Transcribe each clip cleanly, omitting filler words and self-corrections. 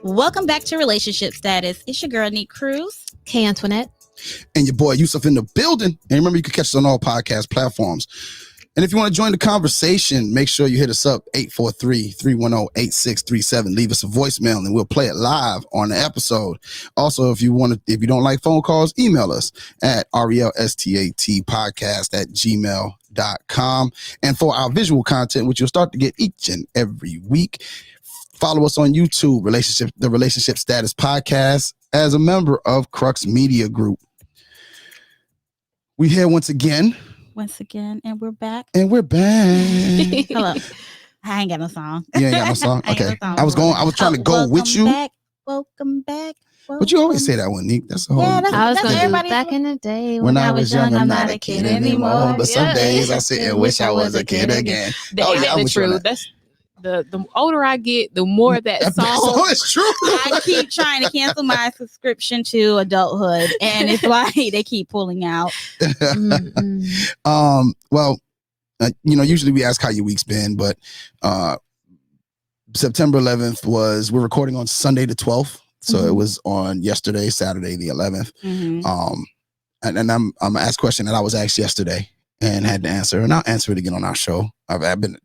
Welcome back to Relationship Status. It's your girl, Neat Cruz. K. Antoinette. And your boy, Yusuf, in the building. And remember, you can catch us on all podcast platforms. And if you want to join the conversation, make sure you hit us up, 843-310-8637. Leave us a voicemail and we'll play it live on the episode. Also, if you don't like phone calls, email us at relstatpodcast@gmail.com. And for our visual content, which you'll start to get each and every week, follow us on YouTube, the Relationship Status Podcast, as a member of Crux Media Group. We here once again, and we're back. Hello. I ain't got no song. You ain't got no song? Okay. I was trying to go with you. Welcome back. But you always say that one, Nick. That's the whole. Yeah, I was going to do back in the day when I was young. I'm not a kid anymore. But some days I sit and wish I was a kid again. That's true. That's the older I get, the more that song is true. I keep trying to cancel my subscription to adulthood, and it's like they keep pulling out. Well, usually we ask how your week's been, but September 11th we're recording on Sunday the 12th, so it was on yesterday, Saturday the 11th. And I'm gonna ask a question that I was asked yesterday and had to answer, and I'll answer it again on our show. I've been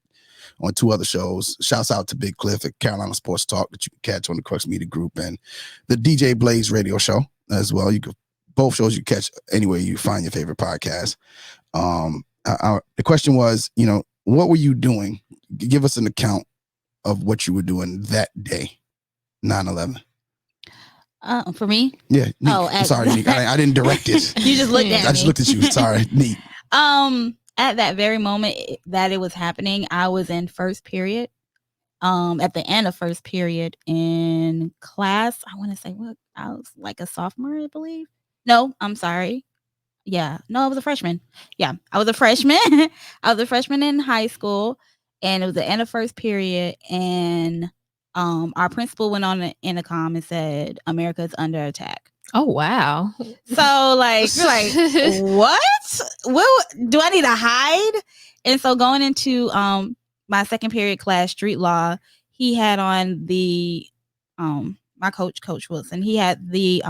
on 2 other shows. Shouts out to Big Cliff at Carolina Sports Talk that you can catch on the Crux Media Group, and the DJ Blaze radio show as well. Both shows you catch anywhere you find your favorite podcast. The question was, what were you doing? Give us an account of what you were doing that day, 9/11. For me? Yeah. Neat. I'm sorry, Neat. I didn't direct it. You just looked at me. I just looked at you. Sorry, Neat. At that very moment that it was happening, I was in first period. At the end of first period in class, I want to say I was like a sophomore, I believe. No, I'm sorry. Yeah, no, I was a freshman. Yeah, I was a freshman. I was a freshman in high school, and it was the end of first period, and our principal went on the intercom and said, "America is under attack." Oh, wow. So you're like, what? What do I need to hide? And so going into my second period class, street law, he had on the my Coach Wilson, he had the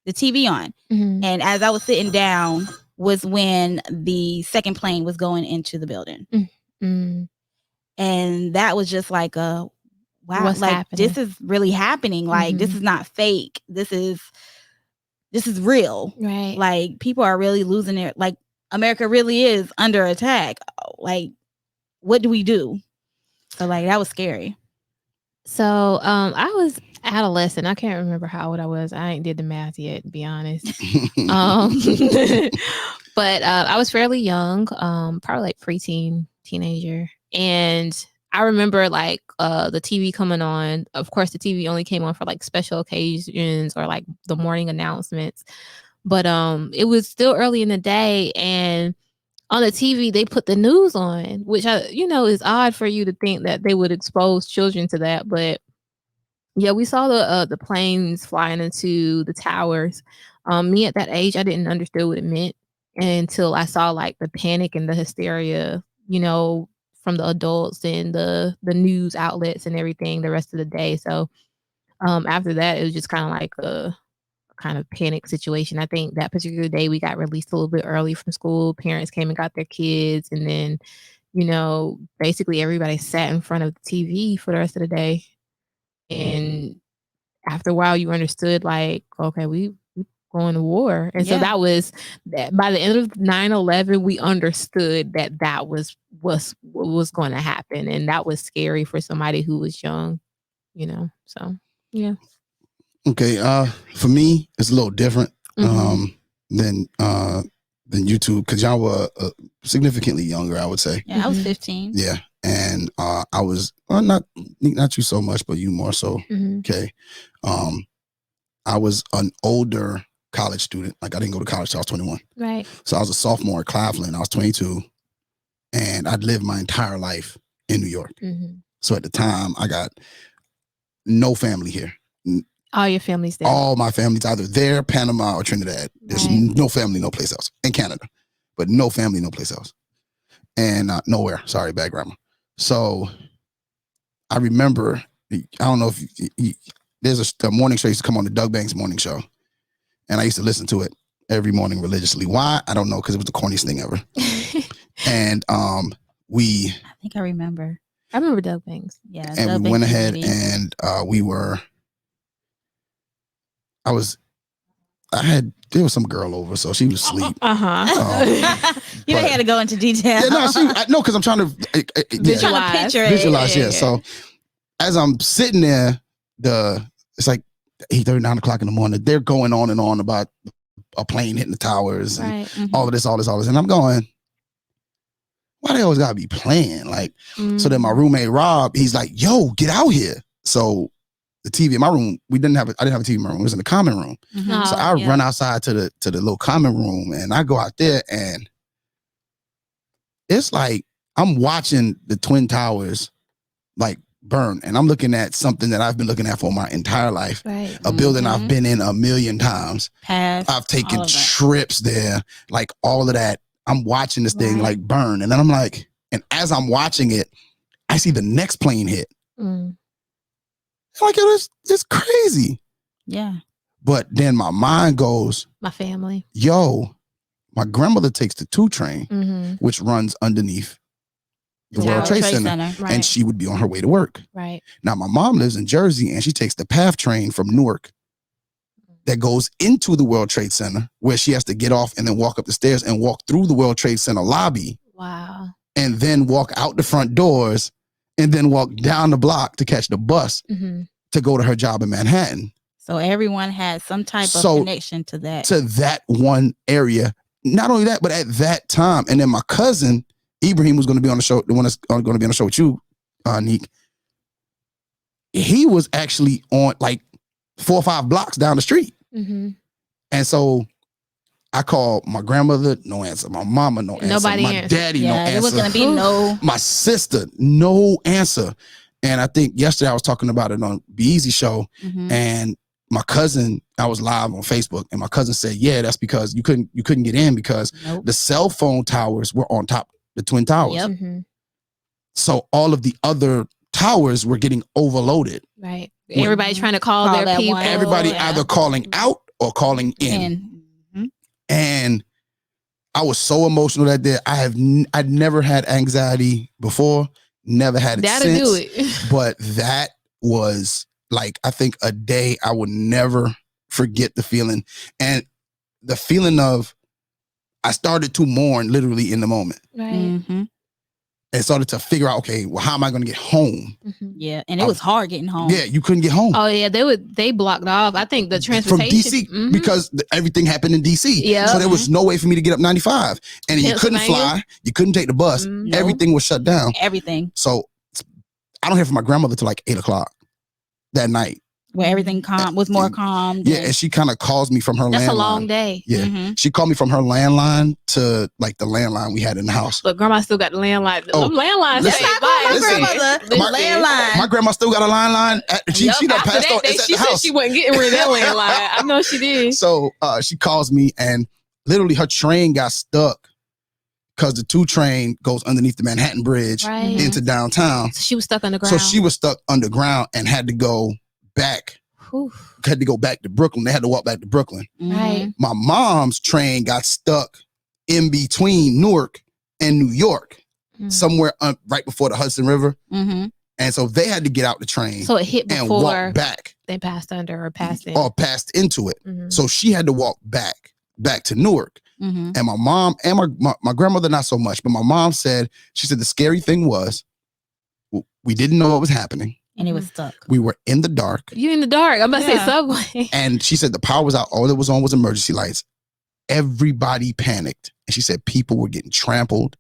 TV on. And as I was sitting down was when the second plane was going into the building. And that was just like wow, what's happening? This is really happening. Like this is not fake. This is real. Right. Like people are really losing it. Like America really is under attack. Like, what do we do? So that was scary. So I was adolescent. I can't remember how old I was. I ain't did the math yet, to be honest. But I was fairly young, probably like preteen, teenager. And I remember the TV coming on. Of course, the TV only came on for special occasions or the morning announcements. But it was still early in the day, and on the TV they put the news on, which is odd for you to think that they would expose children to that. But yeah, we saw the planes flying into the towers. Me at that age, I didn't understand what it meant until I saw the panic and the hysteria, from the adults and the news outlets and everything the rest of the day. So after that, it was just kind of like a kind of panic situation. I think that particular day we got released a little bit early from school. Parents came and got their kids, and then basically everybody sat in front of the TV for the rest of the day. And after a while, you understood okay, we going to war. And so that was that. By the end of 9/11, we understood that was what was going to happen, and that was scary for somebody who was young. So yeah. Okay, for me, it's a little different than you two, because y'all were significantly younger, I would say. Yeah, I was 15. Yeah, and I was not you so much, but you more so. Okay, I was an older college student. I didn't go to college till I was 21. Right. So I was a sophomore at Cleveland. I was 22, and I'd lived my entire life in New York. So at the time, I got no family here. All your family's there. All my family's either there, Panama, or Trinidad. There's no family, no place else. In Canada. But no family, no place else. And nowhere. Sorry, bad grammar. So I remember, I don't know if there's a morning show used to come on, the Doug Banks morning show. And I used to listen to it every morning religiously. Why? I don't know, because it was the corniest thing ever. And I think I remember. I remember Doug Banks. Yeah. And Doug we went Banks ahead TV. and there was some girl over, so she was asleep. You had to go into detail. Yeah, because I'm trying to trying to picture it. Visualize, yeah. So as I'm sitting there, it's like 8:30, 9 o'clock in the morning. They're going on and on about a plane hitting the towers and all of this. And I'm going, why they always gotta be playing? Like, so then my roommate Rob, he's like, yo, get out here. So the TV in my room, I didn't have a TV in my room. It was in the common room. So I run outside to the little common room, and I go out there, and it's like I'm watching the Twin Towers like burn, and I'm looking at something that I've been looking at for my entire life. Right. A building I've been in a million times. I've taken trips there, like all of that. I'm watching this thing like burn, and then I'm like, and as I'm watching it, I see the next plane hit. Like, it's crazy. Yeah. But then my mind goes, my family. Yo, my grandmother takes the 2 train, which runs underneath the World Trade Center. Right. And she would be on her way to work. Right. Now, my mom lives in Jersey, and she takes the PATH train from Newark that goes into the World Trade Center, where she has to get off and then walk up the stairs and walk through the World Trade Center lobby. Wow. And then walk out the front doors and then walk down the block to catch the bus to go to her job in Manhattan. So everyone had some type of connection to that. To that one area. Not only that, but at that time. And then my cousin, Ibrahim, was going to be on the show, the one that's going to be on the show with you, Neek. He was actually on like 4 or 5 blocks down the street. And so I called my grandmother, no answer. My mama, no answer. Nobody my answered. Daddy, no answer. There was going to be no. My sister, no answer. And I think yesterday I was talking about it on Be Easy show, and my cousin, I was live on Facebook, and my cousin said, "Yeah, that's because you couldn't get in because the cell phone towers were on top of the Twin Towers. So all of the other towers were getting overloaded. Right. Everybody trying to call their people. Everybody either calling out or calling in. And I was so emotional that day. I'd never had anxiety before, never had it That'll since. do it. But that was like, I think a day I would never forget the feeling. And the feeling of, I started to mourn literally in the moment. Right. And started to figure out, okay, well, how am I going to get home? Yeah, and it was hard getting home. Yeah, you couldn't get home. Oh yeah, they blocked off. I think the transportation from DC because everything happened in DC. Yeah. So there was no way for me to get up 95, and you couldn't fly, you couldn't take the bus. Everything was shut down. Everything. So I don't hear from my grandmother till like 8 o'clock that night. Where everything was more calm. Yeah, and she kind of calls me from her landline. That's a long day. Yeah, she called me from her landline to like the landline we had in the house. But grandma still got the landline. Oh, Landlines. My grandma still got a landline. She done passed on. It's at She the said house. she wasn't getting rid of that landline. I know she did. So she calls me, and literally her train got stuck because the 2 train goes underneath the Manhattan Bridge into downtown. So she was stuck underground. So she was stuck underground and had to go back. Had to go back to Brooklyn. They had to walk back to Brooklyn. Right. My mom's train got stuck in between Newark and New York, somewhere right before the Hudson River. And so they had to get out the train. So it hit before and walk back. They passed under or passed in. Or passed into it. So she had to walk back to Newark. And my mom and my grandmother, not so much, but my mom said, she said the scary thing was we didn't know what was happening. And it was stuck. We were in the dark. You in the dark. I'm about to say subway. And she said the power was out. All that was on was emergency lights. Everybody panicked. And she said people were getting trampled.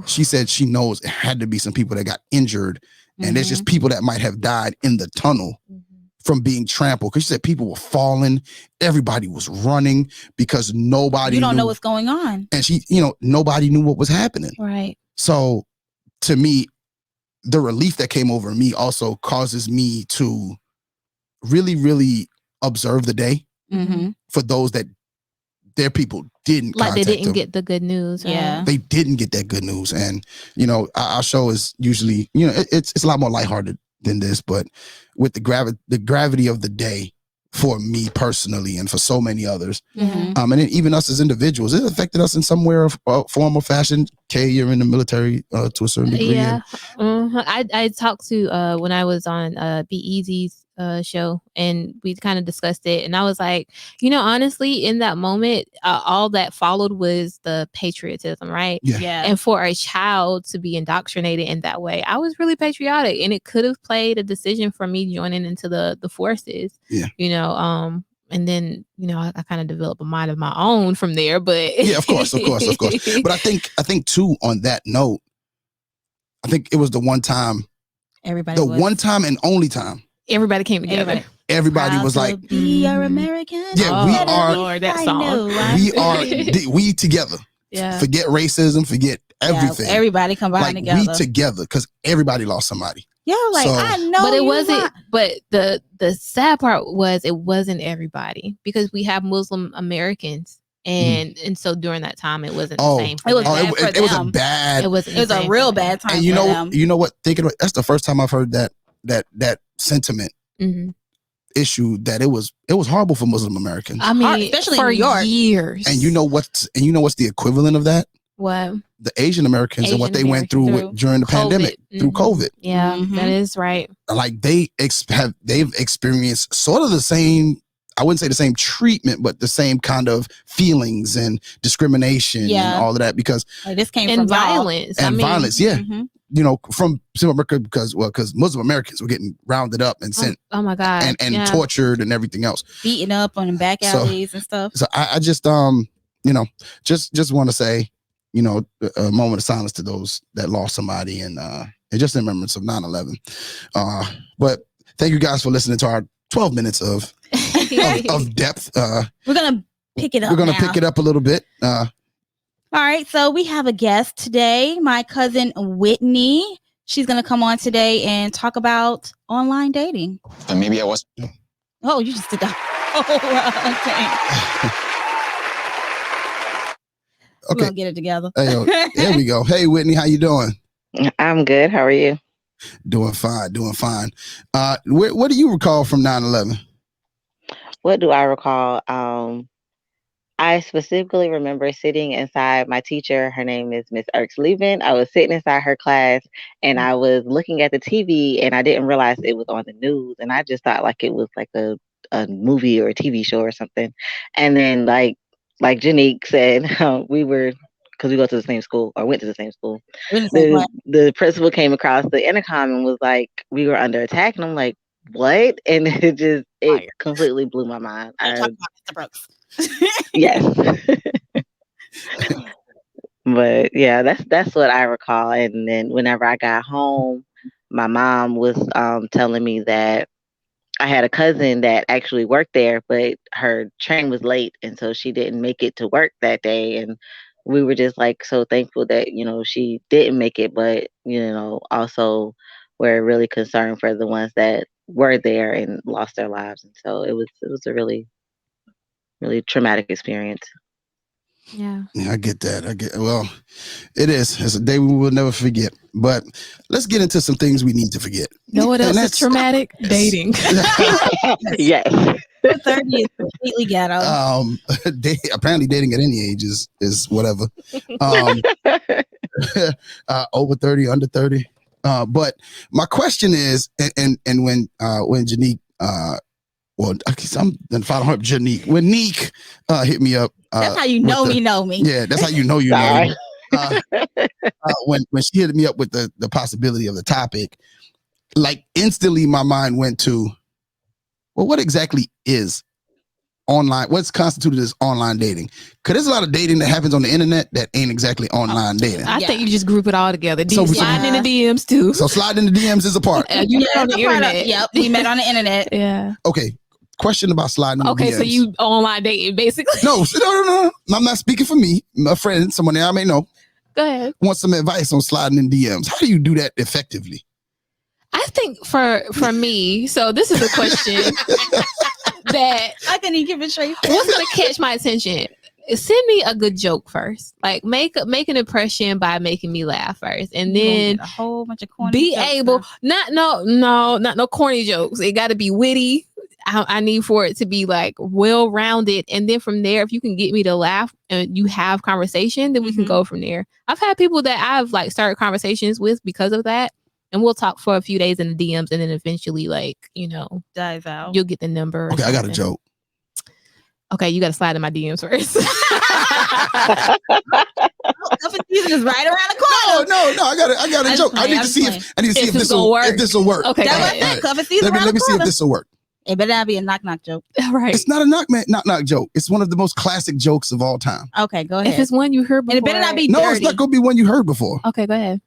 She said she knows it had to be some people that got injured. And there's just people that might have died in the tunnel from being trampled. Because she said people were falling. Everybody was running because nobody You don't know what's going on. And she, nobody knew what was happening. Right. So to me, the relief that came over me also causes me to really, really observe the day Mm-hmm. for those that their people didn't Like they contact didn't them. get the good news. Right? Yeah. They didn't get that good news. And, our show is usually, it's a lot more lighthearted than this, but with the gravity of the day for me personally and for so many others, Mm-hmm. and then even us as individuals, it affected us in some way or form or fashion. Kay, you're in the military to a certain degree. Yeah. I talked to when I was on Be Easy's show, and we kind of discussed it, and I was like, honestly, in that moment, all that followed was the patriotism, right? Yeah. And for a child to be indoctrinated in that way, I was really patriotic, and it could have played a decision for me joining into the forces. Yeah. And then I kind of developed a mind of my own from there. But Yeah, of course. But I think too, on that note, I think it was the one time and only time everybody came together. everybody was like, "Be our American." Yeah, we are. Lord, that song. We are. We together. Yeah. Forget racism. Forget everything. Yeah, everybody combined together. We together, because everybody lost somebody. Yeah, I know. But it wasn't. But the sad part was it wasn't everybody, because we have Muslim Americans. And so during that time, it wasn't the same. It was bad for them. It was a bad. It was a real bad time. And you know what? Thinking about, that's the first time I've heard that sentiment issue, that it was horrible for Muslim Americans. I mean, especially for New York. years. And you know what's the equivalent of that? What? The Asian Americans and what they went through during the pandemic, through COVID. Yeah, that is right. Like they've experienced sort of the same. I wouldn't say the same treatment, but the same kind of feelings and discrimination and all of that, because this came from violence violence. Yeah. From America, because Muslim Americans were getting rounded up and sent. Oh my God. And tortured and everything else. Beaten up on back alleys and stuff. So I just, just want to say, a moment of silence to those that lost somebody, and just in remembrance of 9/11. But thank you guys for listening to our 12 minutes of depth. We're gonna pick it up. We're gonna pick it up a little bit. All right, so we have a guest today, my cousin Whitney. She's gonna come on today and talk about online dating. And maybe I was. Oh, you just did that. We're gonna get it together. Hey, there we go. Hey, Whitney, how you doing? I'm good. How are you? Doing fine. What do you recall from 9/11? What do I recall? I specifically remember sitting inside my teacher. Her name is Miss Erks-Leben. I was sitting inside her class, and I was looking at the TV, and I didn't realize it was on the news, and I just thought like it was like a movie or a TV show or something. And then like Janique said, because we go to the same school, or went to the same school. The principal came across the intercom and was like, we were under attack. And I'm like, what? And it completely blew my mind. Yes. But yeah, that's what I recall. And then whenever I got home, my mom was telling me that I had a cousin that actually worked there, but her train was late, and so she didn't make it to work that day. And we were just like so thankful that she didn't make it, but also we're really concerned for the ones that were there and lost their lives. And so it was a really, really traumatic experience. Yeah, I get that. Well, it is. It's a day we will never forget. But let's get into some things we need to forget. Know what else is traumatic? Dating. Yes. 30 is completely ghetto. Apparently dating at any age is whatever. Over 30, under 30. But my question is, and when Janique, I'm then following her up, Janique. When Neek hit me up. That's how you know me. Yeah, that's how you know you know me. When she hit me up with the possibility of the topic, like instantly my mind went to, well, what exactly is online? What's constituted as online dating? Because there's a lot of dating that happens on the internet that ain't exactly online dating. I think you just group it all together. So sliding in the DMs too. So sliding in the DMs is a part. You met on the internet. Yep, we met on the internet. Yeah. Okay. Question about sliding in the DMs. So you online dating basically? No. I'm not speaking for me. My friend, someone that I may know. Go ahead. Want some advice on sliding in DMs? How do you do that effectively? I I think for me, so this is a question that I couldn't even give it straight. what's gonna catch my attention. Send me a good joke first. Like make an impression by making me laugh first, and then a whole bunch of corny be jokes able now. not no corny jokes. It got to be witty. I need for it to be like well rounded, and then from there, if you can get me to laugh and you have conversation, then we can go from there. I've had people that I've like started conversations with because of that, and we'll talk for a few days in the DMs, and then eventually, like dies out. you'll get the number. Okay, I got a joke. Okay, you got to slide in my DMs first. Cuffing season is right around the corner. No, I got a joke. I need to see if this will work. If this will work. Okay, That's what I said. Cuffing season Let me see if this will work. It better not be a knock joke. Right. It's not a knock joke. It's one of the most classic jokes of all time. Okay, go ahead. If it's one you heard before. And it better not be No, dirty. it's not gonna be one you heard before. Okay, go ahead.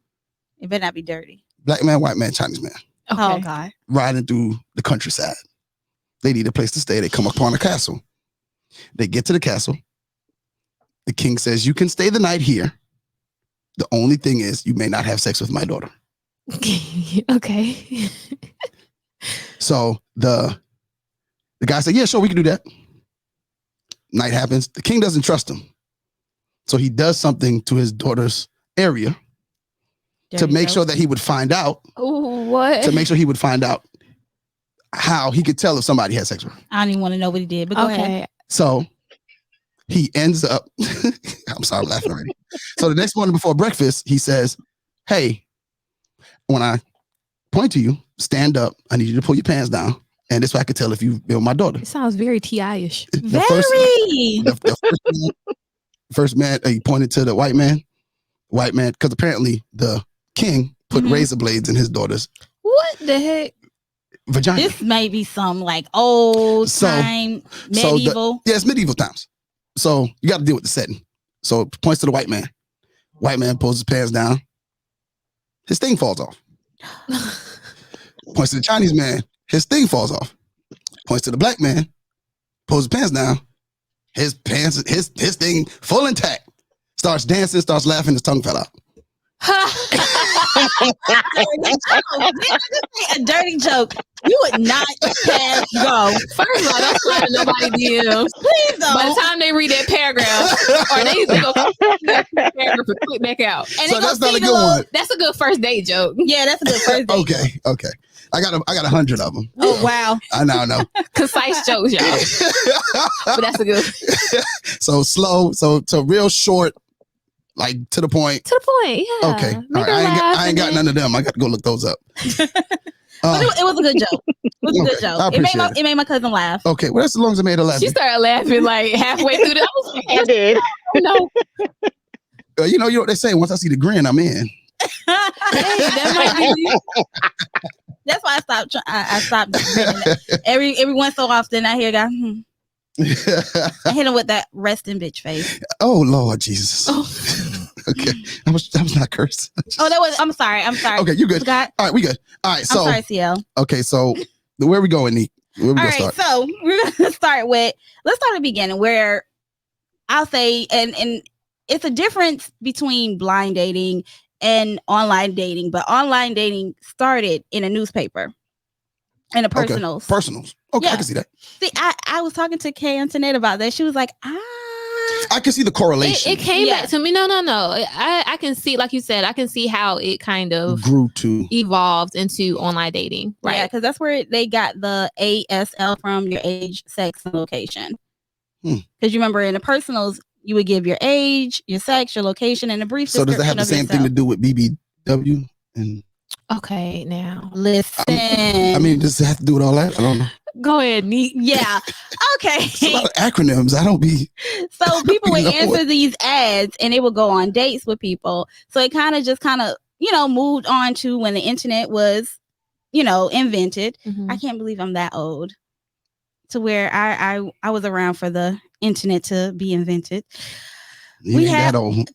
It better not be dirty. Black man, white man, Chinese man. Okay. Oh, God. Riding through the countryside. They need a place to stay. They come upon a castle. They get to the castle. The king says, "You can stay the night here. The only thing is you may not have sex with my daughter." Okay. So the guy said, "Yeah, sure, we can do that." Night happens. The king doesn't trust him. So he does something to his daughter's area to make sure that he would find out. What? To make sure he would find out how he could tell if somebody had sex with her. I don't even want to know what he did, but go ahead. So he ends up, I'm sorry, I'm laughing already. So the next morning before breakfast, he says, "Hey, when I point to you, stand up. I need you to pull your pants down. And this way I can tell if you've been with my daughter." It sounds very T.I.ish. The first man, he pointed to the white man, because apparently the king put razor blades in his daughter's What the heck? vagina. This may be some like old time, medieval. It's medieval times. So you got to deal with the setting. So it points to the white man. White man pulls his pants down. His thing falls off. Points to the Chinese man. His thing falls off. Points to the black man. Pulls his pants down. His thing full intact. Starts dancing, starts laughing, his tongue fell out. A dirty joke. You would not pass go. First of all, don't slide in nobody DMs. Please don't. By the time they read that paragraph, or they go paragraph and click back out. And So that's not a good one. That's a good first date joke. Yeah, that's a good first date. Okay. I got 100 of them. Oh wow. I know. Concise jokes, y'all. But that's a good. So slow, so real short, like to the point. To the point, yeah. Okay. All right. I ain't got none of them. I got to go look those up. But it was a good joke. It was a good joke. I appreciate It made my cousin laugh. Okay, well, that's as long as I made her laugh. She started laughing like halfway through the. I did. No. You know what they say? Once I see the grin, I'm in. That might be. That's why I stopped. I stopped. Every once so often, I hear a guy. I hit him with that resting bitch face. Oh Lord Jesus. Oh. Okay, that was not cursed. Oh, that was. I'm sorry. Okay, you good? Scott? All right, we good. All right, so I'm sorry, CL. Okay, so where we going, Neek? Where we All gonna right, start? so we're gonna start with. Let's start at the beginning, where I'll say, and it's a difference between blind dating and online dating, but online dating started in a newspaper, in a personals. Okay. Personals. Okay, Yeah. I can see that. See, I was talking to Kay Antoinette about that. She was like, I can see the correlation. It came back to me. No. I can see, like you said, I can see how it kind of grew to evolved into online dating. Right. Yeah, because that's where they got the ASL from, your age, sex, and location. Because you remember in the personals, you would give your age, your sex, your location, and a brief So does that have the same thing to do with BBW? And okay, now listen. I mean, does it have to do with all that? I don't know. Go ahead, Neek. Yeah. Okay. It's a lot of acronyms. I don't be. So people would answer it. these ads and they would go on dates with people. So it kind of moved on to when the internet was, invented. Mm-hmm. I can't believe I'm that old to where I was around for the internet to be invented. You ain't that old.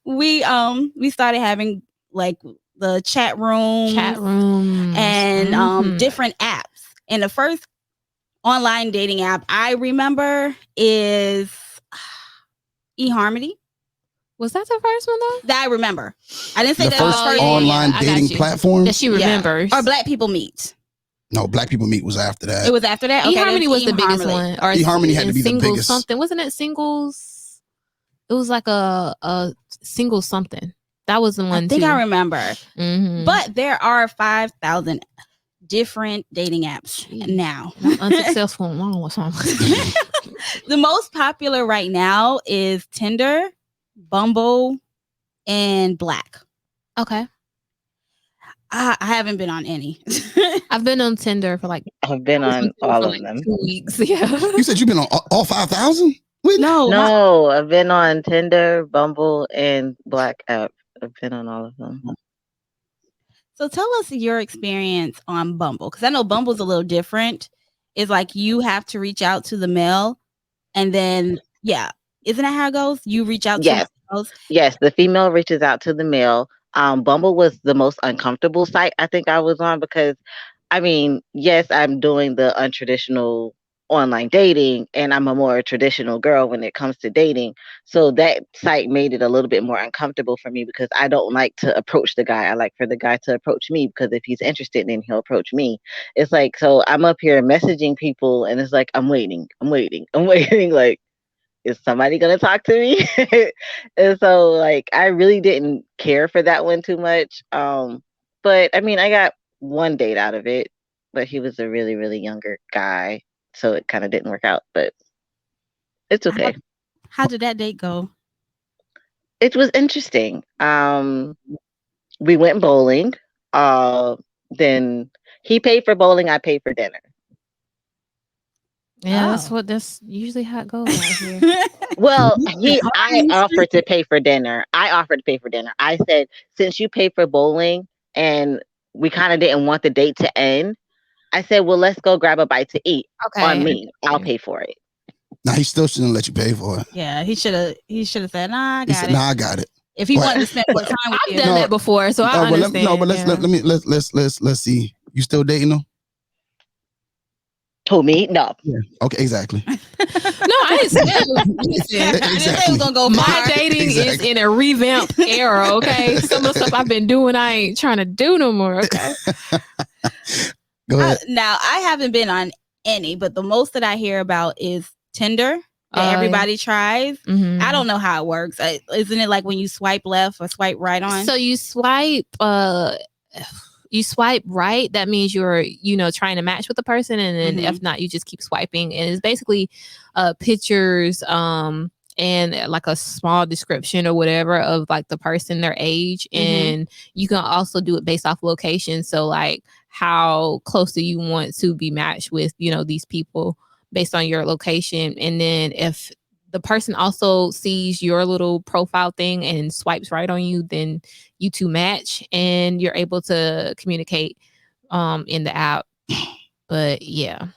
we started having like the chat rooms and different apps. And the first online dating app I remember is eHarmony. Was that the first one though? That I remember. I didn't say The that was first first online I got dating you. platform. That she remembers. Or Black People Meet. No, Black People Meet was after that. It was after that. Okay, eHarmony was the biggest eHarmony. one. Or eHarmony had to be the singles biggest. something. Wasn't it singles? It was like a single something. That was the one. I think too. I remember. Mm-hmm. But there are 5,000 different dating apps now. I'm unsuccessful and long or something. The most popular right now is Tinder, Bumble, and Black. Okay. I haven't been on any. I've been on Tinder for like. I've been on all of them. 2 weeks. Yeah. You said you've been on all 5,000? No, I've been on Tinder, Bumble, and Black app. I've been on all of them. So tell us your experience on Bumble, because I know Bumble's a little different. It's like you have to reach out to the male, and then isn't that how it goes? You reach out to the males? Yes, the female reaches out to the male. Bumble was the most uncomfortable site I think I was on because, I mean, yes, I'm doing the untraditional online dating and I'm a more traditional girl when it comes to dating. So that site made it a little bit more uncomfortable for me because I don't like to approach the guy. I like for the guy to approach me because if he's interested, then he'll approach me. It's like, so I'm up here messaging people and it's like, I'm waiting. Like, is somebody going to talk to me? And so like, I really didn't care for that one too much. But I mean, I got one date out of it, but he was a really, really younger guy. So it kind of didn't work out, but it's okay. How did that date go? It was interesting. We went bowling. Then he paid for bowling. I paid for dinner. Yeah, that's usually how it goes out here. Well, I offered to pay for dinner. I said, since you paid for bowling and we kind of didn't want the date to end, I said, well, let's go grab a bite to eat. Okay. On me. I'll pay for it. Now he still shouldn't let you pay for it. Yeah, he should have said, nah, I He got said, it. nah, I got it. If he wanted to spend more time with you. I've done that before, so I understand. Let's see. You still dating him? Who, me? No. Yeah. Okay, exactly. No, I didn't say listen, Exactly. Gonna go my dating is in a revamped era, okay? Some of the stuff I've been doing, I ain't trying to do no more, okay? Go ahead. Now, I haven't been on any, but the most that I hear about is Tinder that everybody tries. Mm-hmm. I don't know how it works. Isn't it like when you swipe left or swipe right on? So you swipe right, that means you're trying to match with the person, and then if not, you just keep swiping, and it's basically pictures and like a small description or whatever of like the person, their age, and you can also do it based off location. So like how close do you want to be matched with these people based on your location, and then if the person also sees your little profile thing and swipes right on you, then you two match and you're able to communicate in the app. But yeah,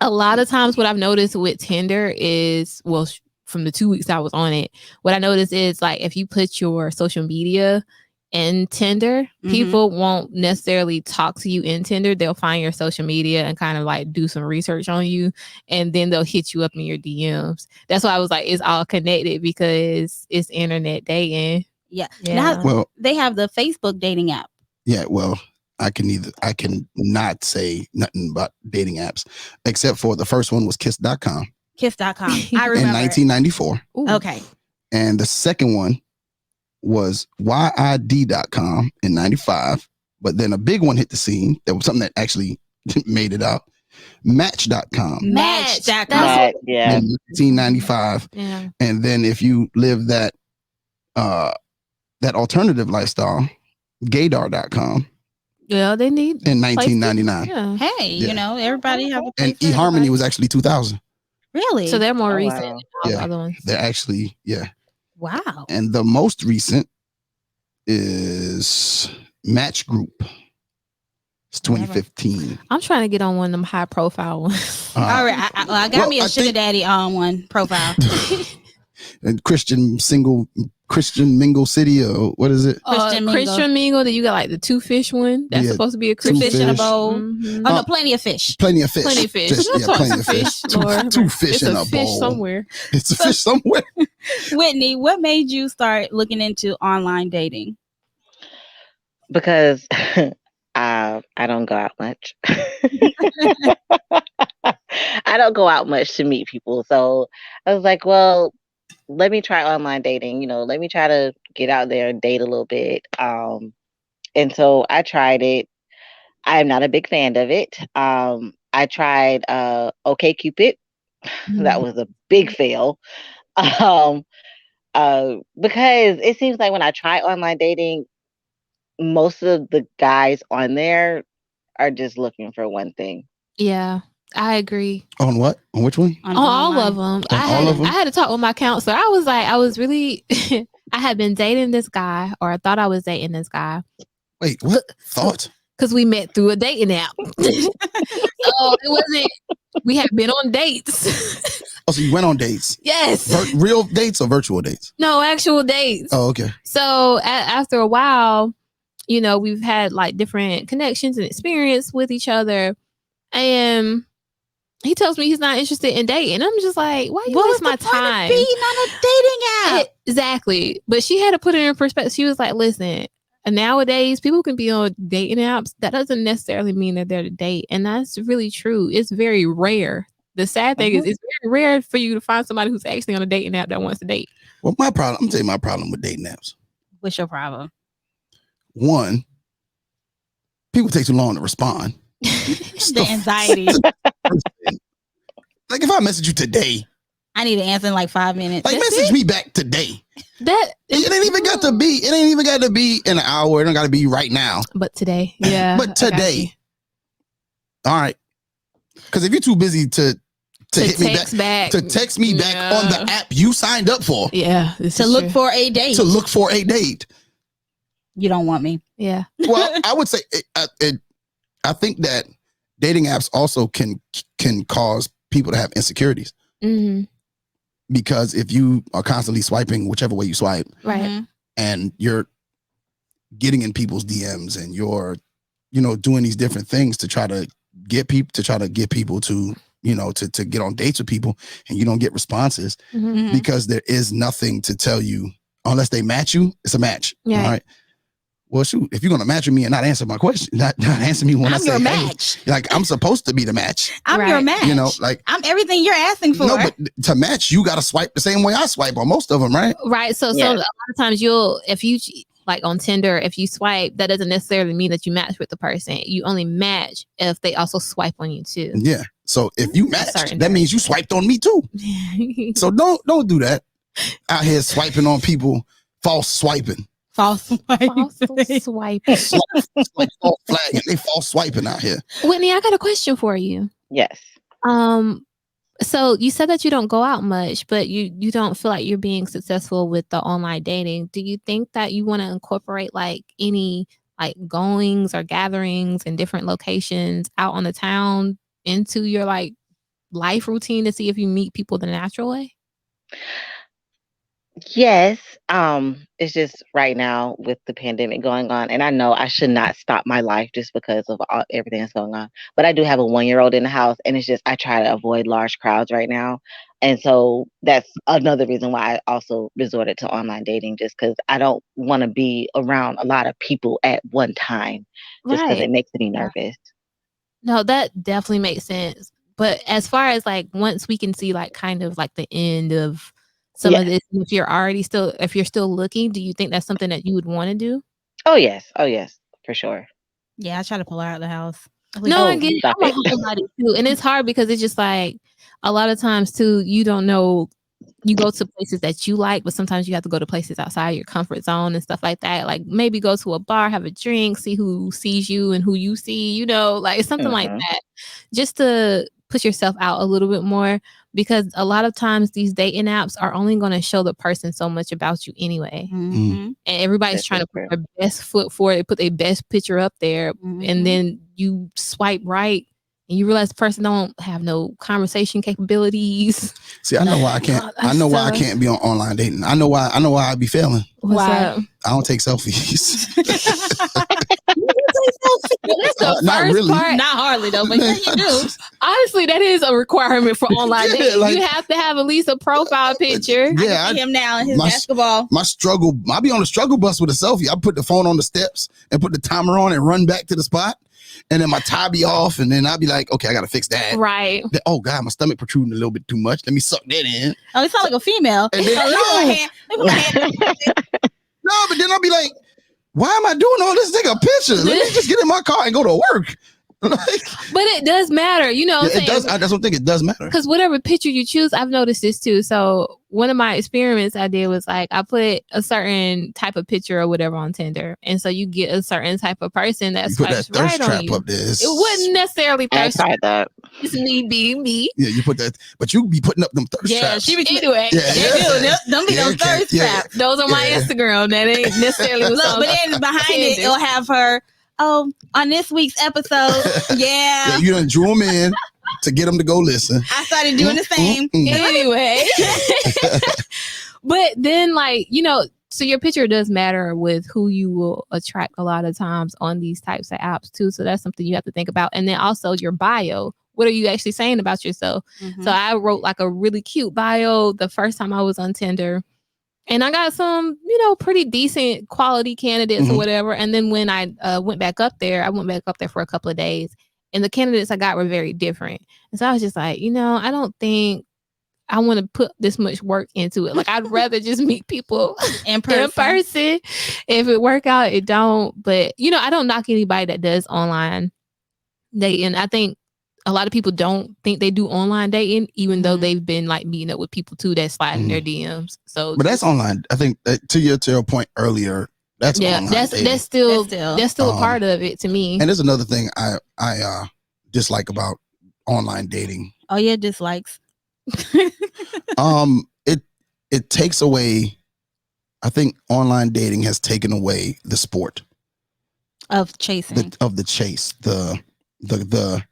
a lot of times what I've noticed with Tinder is, well, from the 2 weeks I was on it, what I noticed is like if you put your social media in Tinder, people won't necessarily talk to you in Tinder. They'll find your social media and kind of like do some research on you, and then they'll hit you up in your DMs. That's why I was like, it's all connected because it's internet dating. Yeah. Yeah. Now, they have the Facebook dating app. Yeah, well, I can not say nothing about dating apps except for the first one was Kiss.com. Kiss.com. I remember. In 1994. Ooh. Okay. And the second one was YID.com in 95. But then a big one hit the scene. There was something that actually made it out. Match.com. Match.com. Yeah. In 1995. Yeah. And then if you live that alternative lifestyle, gaydar.com. Yeah, they need in 1999. Yeah. Hey, everybody have a And place for eHarmony everybody. was actually 2000. Really? So they're more Oh, recent wow. than all the other ones. They're actually, Wow. And the most recent is Match Group. It's 2015. I'm trying to get on one of them high profile ones. All right. I got me a sugar daddy on one profile. And Christian single Christian Mingle City, or what is it? Christian Mingle. That you got like the 2 fish one. That's supposed to be a Christian fish in a bowl. Mm-hmm. Oh no, plenty of fish. Plenty of fish. Plenty of fish. Just, plenty of fish. Two fish in a fish bowl. somewhere. It's a fish somewhere. Whitney, what made you start looking into online dating? Because I don't go out much. I don't go out much to meet people. So I was like, well, let me try online dating. Let me try to get out there and date a little bit. And so I tried it. I am not a big fan of it. I tried OkCupid. That was a big fail. Because it seems like when I try online dating, most of the guys on there are just looking for one thing. Yeah, I agree. On what? On which one? On all of them. I had to talk with my counselor. I was like, I had been dating this guy, or I thought I was dating this guy. Wait, what? Thought? Because we met through a dating app. So it wasn't, we had been on dates. Oh, so you went on dates? Yes. Real dates or virtual dates? No, actual dates. Oh, okay. So after a while, we've had like different connections and experience with each other. And he tells me he's not interested in dating. I'm just like, why you waste my time? Being on a dating app. Exactly. But she had to put it in perspective. She was like, listen, nowadays people can be on dating apps. That doesn't necessarily mean that they're to date. And that's really true. It's very rare. The sad thing is it's very rare for you to find somebody who's actually on a dating app that wants to date. Well, I'm telling you my problem with dating apps. What's your problem? One, people take too long to respond. The anxiety. Like if I message you today, I need to answer in like 5 minutes. Like message me back today. It ain't even got to be. It ain't even got to be in an hour. It don't got to be right now. But today, yeah. But today, all right. Because if you're too busy to hit me back, to text me back on the app you signed up for, to look for a date, you don't want me. Yeah. Well, I would say I think that dating apps also can cause people to have insecurities. Mm-hmm. Because if you are constantly swiping whichever way you swipe, right, and you're getting in people's DMs and you're, doing these different things to try to get people to, to get on dates with people, and you don't get responses because there is nothing to tell you unless they match you. It's a match. Yeah. All right. Well, shoot, if you're going to match with me and not answer my question, not answer me when I say, your match. Hey, like I'm supposed to be the match. I'm your match. Like I'm everything you're asking for. No, but to match, you got to swipe the same way I swipe on most of them, right? Right. So a lot of times if you like on Tinder, if you swipe, that doesn't necessarily mean that you match with the person. You only match if they also swipe on you too. Yeah. So if you match, that means you swiped on me too. So don't do that. Out here swiping on people, false swiping. False swiping. Like false flagging. They false swiping out here. Whitney, I got a question for you. Yes. So you said that you don't go out much, but you don't feel like you're being successful with the online dating. Do you think that you want to incorporate like any like goings or gatherings in different locations out on the town into your like life routine to see if you meet people the natural way? Yes. It's just right now with the pandemic going on, and I know I should not stop my life just because of everything that's going on. But I do have a 1-year-old in the house, and it's just I try to avoid large crowds right now, and so that's another reason why I also resorted to online dating, just because I don't want to be around a lot of people at one time, just because it makes me nervous. No, that definitely makes sense. But as far as like once we can see like kind of like the end of some of this, if you're still looking, do you think that's something that you would want to do? Oh yes, for sure. Yeah, I try to pull her out of the house. No, I get it. I'm a homebody too, and it's hard because it's just like a lot of times too. You don't know. You go to places that you like, but sometimes you have to go to places outside your comfort zone and stuff like that. Like maybe go to a bar, have a drink, see who sees you and who you see. Like something like that, just to push yourself out a little bit more. Because a lot of times these dating apps are only going to show the person so much about you anyway. And everybody's trying to put their best foot forward. They put their best picture up there. And then you swipe right and you realize the person don't have no conversation capabilities. See, I know why I can't. I know why I can't be on online dating. I know why I be failing. What's up? I don't take selfies. That's the Not first really. part. Not hardly though, but yeah, you do. Honestly, that is a requirement for online Yeah, dating. like- you have to have at least a profile picture. Yeah, I see him now in his basketball. my struggle. I be on the struggle bus with a selfie. I put the phone on the steps and put the timer on and run back to the spot. And then my tie be off, and then I'll be like, okay, I gotta fix that. Right. Then, oh God, my stomach protruding a little bit too much. Let me suck that in. Oh, it sounds like a female. And then, no, but then I'll be like, why am I doing all this? Take a picture. Let me just get in my car and go to work. But it does matter, you know. Yeah, it does. That's one thing. It does matter. Because whatever picture you choose, I've noticed this too. So one of my experiments I did was like I put a certain type of picture or whatever on Tinder, and so you get a certain type of person that's You put that thirst right trap on you. up there. It wouldn't necessarily I thirst. tried that. It's me being me. Yeah, you put that, but you be putting up them thirst Yeah, traps. she be Anyway, Yeah, They yeah. do. Them be Yeah, those okay, thirst yeah. traps. those are my Yeah. Instagram. That ain't necessarily what's Look, on. but then behind it, Tinder. it'll have her. Oh, on this week's episode, Yeah, you done drew them in to get them to go listen. I started doing the same. Anyway. But then, like, you know, so your picture does matter with who you will attract a lot of times on these types of apps too. So that's something you have to think about. And then also your bio. What are you actually saying about yourself? Mhm. So I wrote like a really cute bio the first time I was on Tinder. And I got some, you know, pretty decent quality candidates or Mhm. whatever. And then when I went back up there, I went back up there for a couple of days. And the candidates I got were very different. And so I was just like, you know, I don't think I want to put this much work into it. Like, I'd rather just meet people in person. in person. If it work out, it don't. But, you know, I don't knock anybody that does online dating. I think a lot of people don't think they do online dating, even though they've been like meeting up with people too that slide in their DMs. So, But that's online. I think that to your point earlier, that's online dating. that's still a part of it to me. And there's another thing I dislike about online dating. Oh yeah, dislikes. It takes away. I think online dating has taken away the sport Of chasing, of the chase, the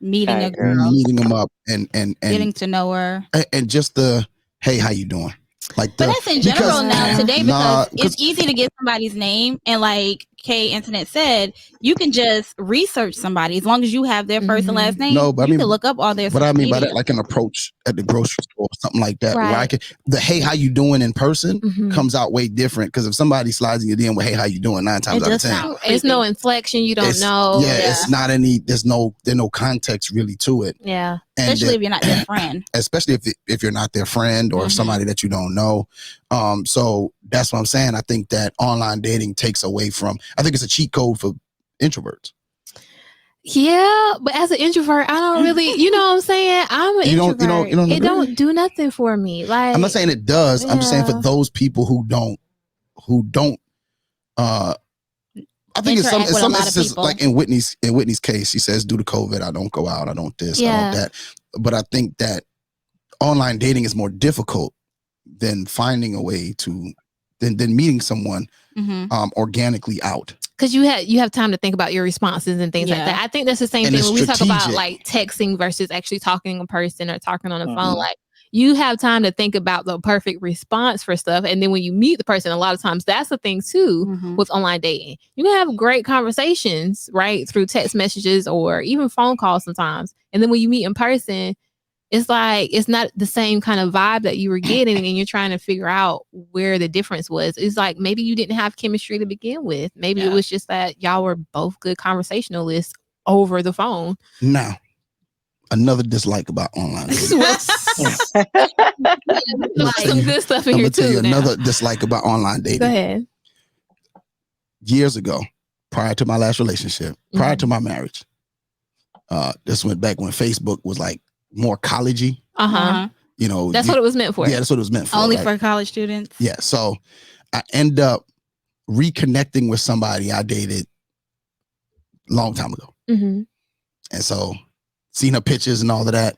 meeting I a agree. girl, meeting them up and getting to know her. and just the hey, how you doing? Like, But that's in general now today, Nah, because it's easy to get somebody's name, and like Kay Internet said, you can just research somebody as long as you have their first and last name. No, but I you mean, can look up all their. But I mean by media. that, like an approach at the grocery store or something like that, where I Right. can the hey, how you doing in person Mhm. comes out way different. Because if somebody slides in your DM with hey, how you doing, 9 times It out of does 10, sound It's no inflection. You don't it's- know. it's not any. There's no context really to it. Yeah. And especially if you're not their friend. especially if you're not their friend or Mhm. somebody that you don't know. So that's what I'm saying. I think that online dating takes away from. I think it's a cheat code for introverts. Yeah, but as an introvert, I don't really, you know what I'm saying? I'm an You don't- introvert. you don't it agree? don't do nothing for me. Like, I'm not saying it does. I'm just saying for Yeah. those people who don't. I think it's Interact with a some lot of instances, people. like in Whitney's case, she says due to COVID, I don't go out, I don't this, I Yeah. don't that. But I think that online dating is more difficult than finding a way to than meeting someone Mm-hmm. organically out. because you have time to think about your responses and things like Yeah. that. I think that's the same And thing it's when we talk about strategic. like texting versus actually talking in person or talking on the phone. Mhm. Like, you have time to think about the perfect response for stuff, and then when you meet the person, a lot of times that's the thing too. Mm-hmm. With online dating, you can have great conversations right through text messages or even phone calls sometimes, and then when you meet in person, it's like it's not the same kind of vibe that you were getting, and you're trying to figure out where the difference was. It's like maybe you didn't have chemistry to begin with. Maybe it Yeah. was just that y'all were both good conversationalists over the phone. Now, another dislike about online dating. There's some good stuff in I'm here gonna tell you too. Now. another dislike about online dating. Go ahead. Years ago, prior to my last relationship, prior Mhm. to my marriage, this went back when Facebook was like more collegey. Uh-huh. You know, That's what it was meant for. Yeah, that's what it was meant for. Only right? for college students. Yeah. So I end up reconnecting with somebody I dated a long time ago. Mhm. And so seeing her pictures and all of that,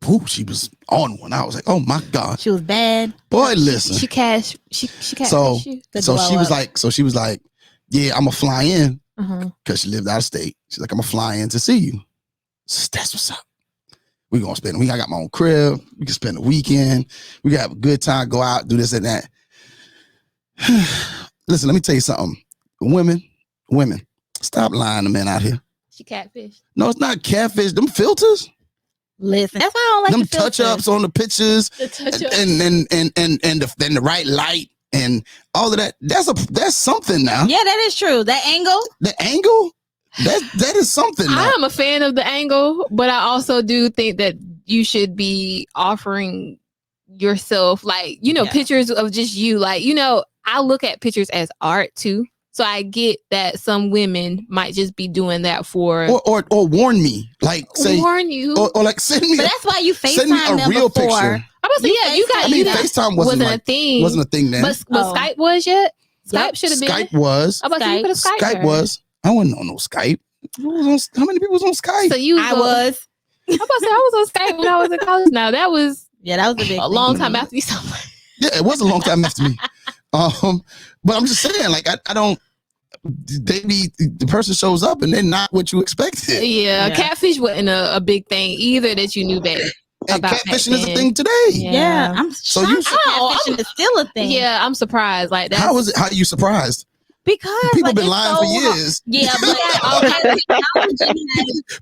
whew, she was on one. I was like, oh my God. She was bad. Boy, listen. She cashed. She cashed. So- you. The So glow she was up. like, yeah, I'm gonna fly in Uh-huh. because she lived out of state. She's like, I'm gonna fly in to see you. So that's what's up. We got my own crib. We can spend the weekend. We can have a good time, go out, do this and that. Listen, let me tell you something. Women, stop lying to men out here. She catfish. No, it's not catfish. Them filters. Listen, that's why I don't like them the filters. touch-ups on the pictures. The touch-ups. And the right light and all of that. That's something now. Yeah, that is true. That angle. The angle? That is something now. I'm a fan of the angle, but I also do think that you should be offering yourself, like, pictures of just you. Like, I look at pictures as art too. So I get that some women might just be doing that for or warn me, like say warn you, or like send me. But that's why you send me FaceTime a them real before. picture. I'm gonna say, you got. I mean, FaceTime wasn't a thing. Wasn't a thing then. But Skype was yet. Skype should have been. Skype was. How about you could have Skype? Skype was. I wasn't on no Skype. How many people was on Skype? So I was. I'm about to say I was on Skype when I was in college. Now that was a big a long time after you saw me. Yeah, it was a long time after me. But I'm just saying, like, I don't. The person shows up and they're not what you expected. Yeah. Catfish wasn't a big thing either that you knew that. And catfishing is a thing today. Yeah, I'm so catfishing is still a thing. Yeah, I'm surprised. Like that. How are you surprised? Because people been lying for years. Yeah, but all kinds of technology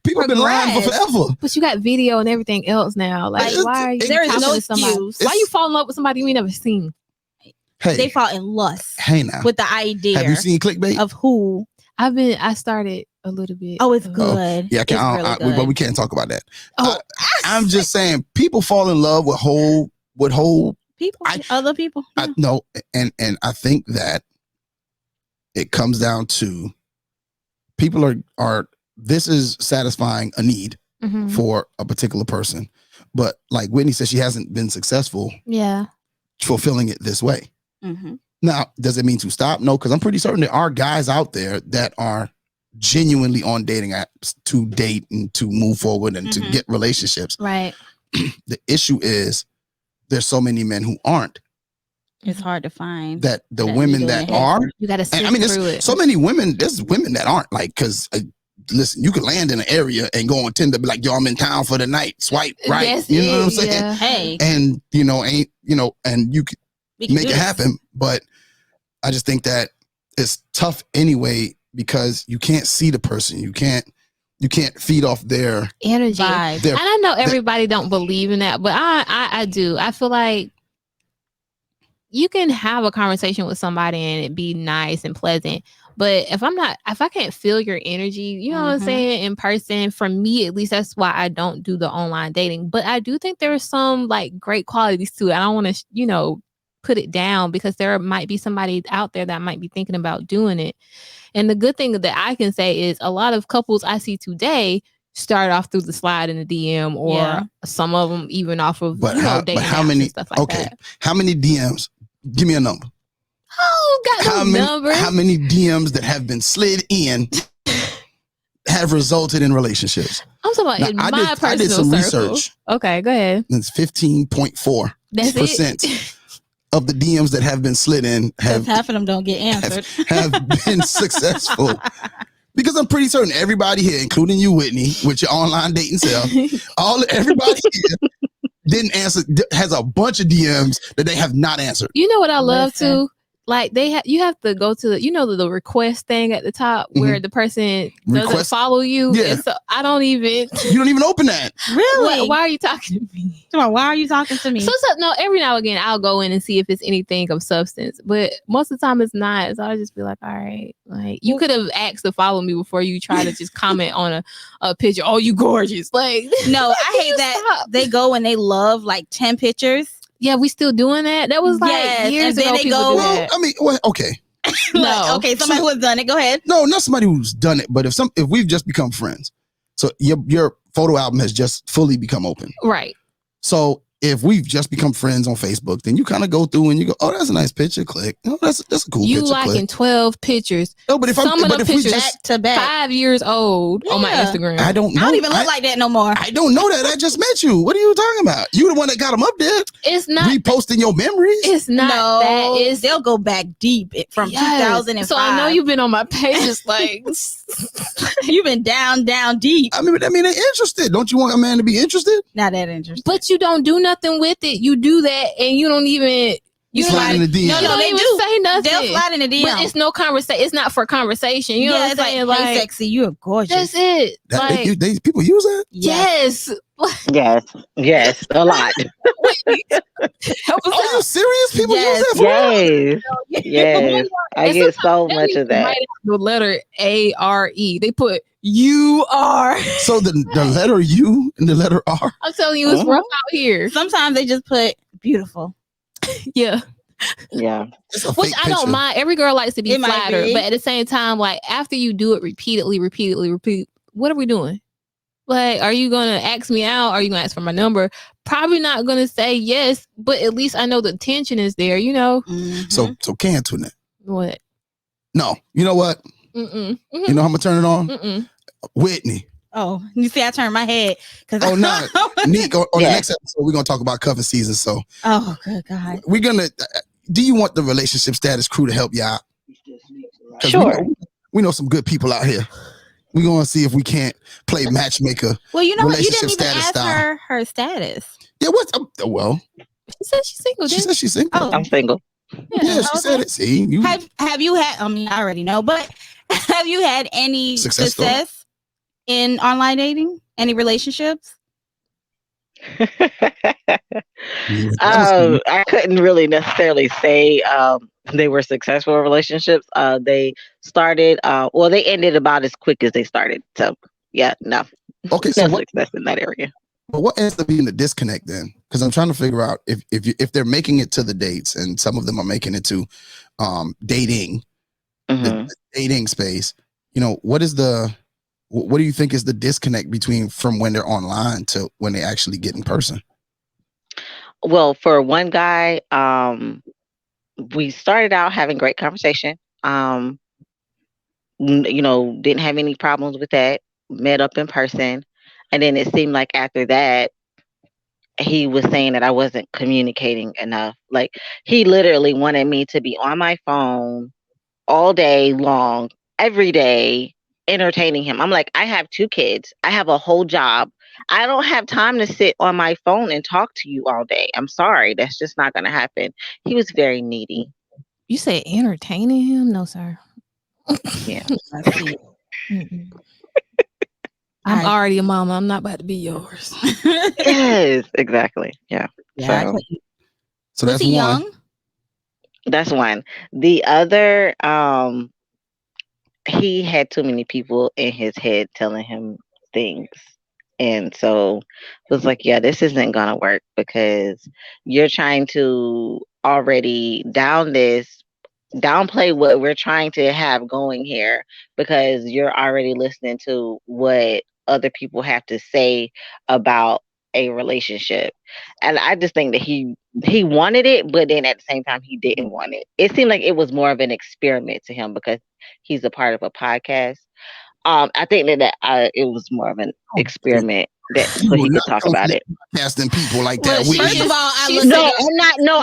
people have been lying for forever. But you got video and everything else now. Like, why are you there is no excuse? Why you fall in love with somebody you ain't never seen? Hey, they fall in lust. Hey, now with the idea. Have you seen clickbait of who? I started a little bit. Oh, it's good. Yeah, but we can't talk about that. I'm just saying, people fall in love with whole people, other people. Yeah. No, and I think that it comes down to people are this is satisfying a need for a particular person, but like Whitney said, she hasn't been successful. Yeah, fulfilling it this way. Now, does it mean to stop? No, because I'm pretty certain there are guys out there that are genuinely on dating apps to date and to move forward and to get relationships. Right. The issue is there's so many men who aren't. It's hard to find that the women that are. You got to sift through it. So many women. There's women that aren't, like, because listen, you could land in an area and go on Tinder, be like, yo, I'm in town for the night. Swipe right. That's you know what I'm saying? Yeah. Hey, and and you could make it happen, but I just think that it's tough anyway because you can't see the person. You can't feed off their energy. And I know everybody don't believe in that, but I do. I feel like you can have a conversation with somebody and it be nice and pleasant. But if I can't feel your energy, you know what I'm saying, in person, for me, at least, that's why I don't do the online dating. But I do think there are some like great qualities to it. I don't want to, put it down because there might be somebody out there that might be thinking about doing it. And the good thing that I can say is a lot of couples I see today start off through the slide in the DM or some of them even off of dating apps and stuff like that. How many DMs? Give me a number. Oh, got no number. How many DMs that have been slid in have resulted in relationships? I'm talking about my personal I did some circle. research. Okay, go ahead. It's 15.4% of the DMs that have been slid in have half of them don't get answered. Have been successful. Because I'm pretty certain everybody here, including you, Whitney, with your online dating self, everybody here didn't answer, has a bunch of DMs that they have not answered. You know what I love too? Like you have to go to the request thing at the top where the person doesn't follow you. Yeah. And so I don't even. You don't even open that. Really? Why are you talking to me? Why are you talking to me? So no, every now and again I'll go in and see if it's anything of substance, but most of the time it's not. So I'll just be like, all right, like you could have asked to follow me before you try to just comment on a picture. Oh, you gorgeous. Like no, I hate that they go and they love like 10 pictures. Yeah, we still doing that. That was like years ago. They go. Well, I mean, okay. No. Okay, somebody who has done it. Go ahead. No, not somebody who's done it, but if we've just become friends, so your photo album has just fully become open, right? So if we've just become friends on Facebook, then you kind of go through and you go, oh, that's a nice picture. Click. Oh, that's a cool You picture. liking Click. 12 pictures. No, but if Some of but them if we pictures just, back to back. 5 years old on my Yeah. Instagram. I don't know. I don't even look like that no more. I don't know that. I just met you. What are you talking about? You the one that got them up there. It's not. Reposting your memories. It's not no, that. It's they'll go back deep from 2005. So I know you've been on my page. It's like you've been down deep. I mean, they're interested. Don't you want a man to be interested? Not that interested. but you don't do nothing with it. You do that, and you don't even. You Slide in the DM. No, you don't they even do. say nothing. They'll slide in the DM. But it's no conversation. It's not for conversation. You know what I'm it's saying? like, hey, sexy, you're gorgeous. That's it. They people use that? Yes. Yes, a lot. Help us Are you out. serious? People use that for real? Yes. I And get so sometimes much they of that. write out the letter A-R-E. They put you are. So the letter U and the letter R. I'm telling you, it's rough out here. Sometimes they just put beautiful. Yeah. Yeah. It's a Which fake I don't picture. mind. Every girl likes to be It might flattered, be. but at the same time, like after you do it repeat, what are we doing? Like, are you gonna ask me out? Are you gonna ask for my number? Probably not gonna say yes, but at least I know the tension is there. You know Mhm. So cancel that. what? No, you know what? Mm-mm. You know how I'm gonna turn it on? Mm-mm. Whitney. Oh, you see, I turned my head because Oh no, Nick. On the Yeah. next episode, we're gonna talk about cuffing season. So Oh, good God. we're gonna. Do you want the relationship status crew to help you out? 'Cause Sure. we know some good people out here. We're gonna see if we can't play matchmaker. Well, you know what? You Relationship didn't even status ask style. her status. Yeah, what? Well, She said she's single. she didn't said she's single. Oh, I'm single. Yeah, she said it. See, you Have you had? I mean, I already know, but have you had any Success success story? in online dating? Any relationships? I couldn't really necessarily say they were successful relationships. They started, they ended about as quick as they started. So, yeah, no, Okay, no so what? success in that area. But what ends up being the disconnect then? Because I'm trying to figure out if they're making it to the dates, and some of them are making it to dating, Mhm. the dating space. You know, what do you think is the disconnect between from when they're online to when they actually get in person? Well, for one guy, we started out having great conversation. Didn't have any problems with that. Met up in person, and then it seemed like after that, he was saying that I wasn't communicating enough. Like he literally wanted me to be on my phone all day long, every day, entertaining him. I'm like, I have 2 kids. I have a whole job. I don't have time to sit on my phone and talk to you all day. I'm sorry. That's just not going to happen. He was very needy. You say entertaining him? No, sir. Yeah. I see. Mm-mm. I'm already a mama. I'm not about to be yours. Yes, exactly. Yeah. Yeah, I So couldn't. So Was that's he one. young? that's one. The other, he had too many people in his head telling him things. And so it was like, yeah, this isn't going to work because you're trying to already downplay what we're trying to have going here because you're already listening to what other people have to say about a relationship. And I just think that he wanted it, but then at the same time he didn't want it. It seemed like it was more of an experiment to him because he's a part of a podcast. I think that it was more of an experiment that so You he will could not talk come about to it. casting people like Well, that. she- Whitney. First of all, I She looked said- at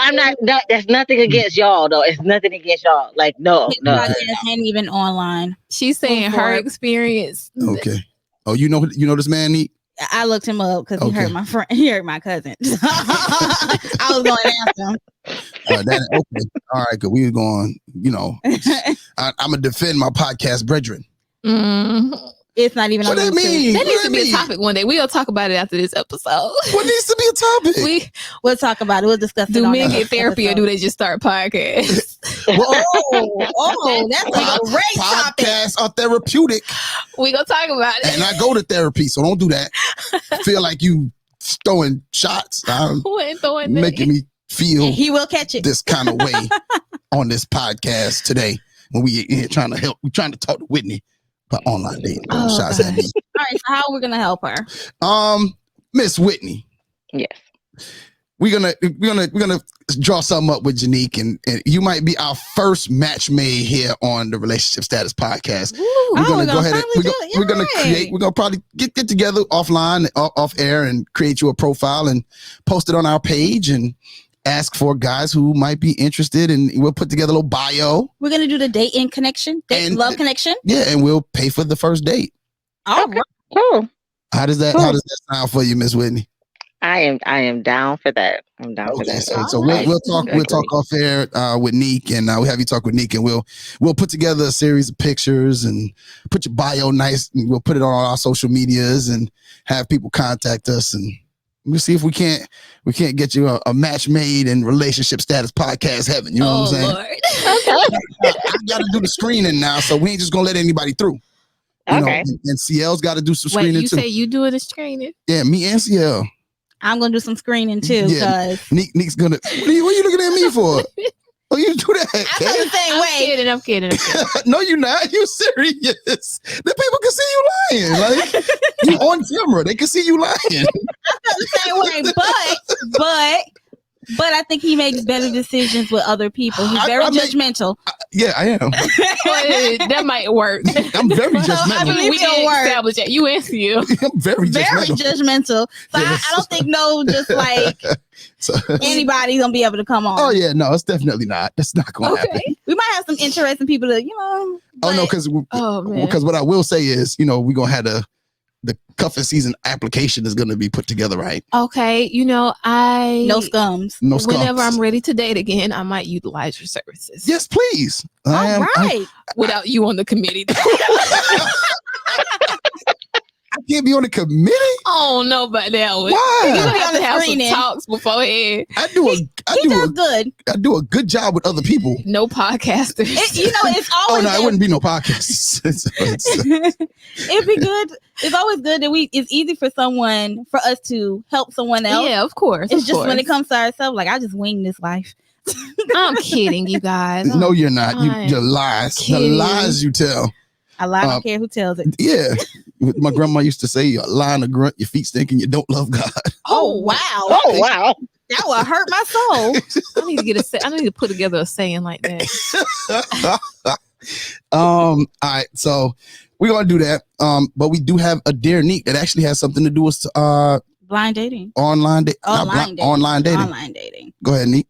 I'm not. That's nothing against y'all, though. It's nothing against y'all. Like, no. his podcast ain't even online. She's saying Move her forward. experience. Okay. Oh, you know this man Neat? I looked him up because he Okay. heard my friend. He heard my cousin. I was going to ask him. Okay. All right, good. We were going, I'm gonna defend my podcast brethren. Mm. It's not even What on that YouTube. mean? That What needs to that be a mean? topic one day. We'll talk about it after this episode. What needs to be a topic? We'll talk about it. We'll discuss it. Do on men the get therapy or do they just start podcasts? That's a great topic. Podcasts are therapeutic, We gonna talk about it. and I go to therapy, so don't do that. Feel like you throwing shots. Who ain't throwing Making me feel And he will catch it. this kind of way on this podcast today when we here trying to help. We're trying to talk to Whitney about online dating. Oh, Shots God. at me. All right, so how are we gonna help her? Miss Whitney, Yes. we're gonna draw something up with Janique, and you might be our first match made here on the Relationship Status Podcast. We're gonna go ahead and we're gonna create. We're gonna probably get together offline, off air, and create you a profile and post it on our page and ask for guys who might be interested, and we'll put together a little bio. We're gonna do the date connection, love connection. Yeah, and we'll pay for the first date. All right. Cool. How does that sound for you, Miss Whitney? I am down for that. I'm down for that. So we'll talk off air with Neek, and we'll have you talk with Neek, and we'll put together a series of pictures and put your bio nice, and we'll put it on our social medias and have people contact us, and we'll see if we can't get you a match made in Relationship Status Podcast heaven. You know what I'm saying? Lord. I gotta do the screening now, so we ain't just gonna let anybody through. You know, and CL's got to do some screening Wait, you too. say you doing the screening? Yeah, me and CL. I'm gonna do some screening too. Yeah, Neek's gonna. What are you looking at me for? Oh, you do that? I feel the same way. I'm kidding. No, you're not. You serious? The people can see you lying. Like you on camera, they can see you lying. I feel the same way, but I think he makes better decisions with other people. He's very judgmental. Yeah, I am. That might work. I'm very judgmental. I believe we didn't establish that. You and you. I'm very judgmental. So I don't think just like anybody's gonna be able to come on. Oh yeah, no, it's definitely not. That's not going to happen. We might have some interesting people to, Oh no, because what I will say is, we're gonna have the cuffing season application is going to be put together, right? Okay, no scums. No scums. Whenever I'm ready to date again, I might utilize your services. Yes, please. All right. Without you on the committee. I can't be on the committee. Oh no, but that one. Why? You're gonna have to have some talks beforehand. He does good. I do a good job with other people. No podcasters. It's always. Oh no, it wouldn't be no podcasts. It'd be good. It's always good that it's easy for us to help someone else. Yeah, of course. It's just when it comes to ourselves, like I just wing this life. I'm kidding, you guys. No, you're not. You're lies. Kidding. The lies you tell. I lie. I don't care who tells it. Yeah. My grandma used to say, you're lying, a grunt, your feet stink, and you don't love God. Oh, wow. Oh, wow. That would hurt my soul. I need to put together a saying like that. All right. So we're going to do that. But we do have a Dear Neat that actually has something to do with blind dating. Online dating. Online dating. Go ahead, Neat.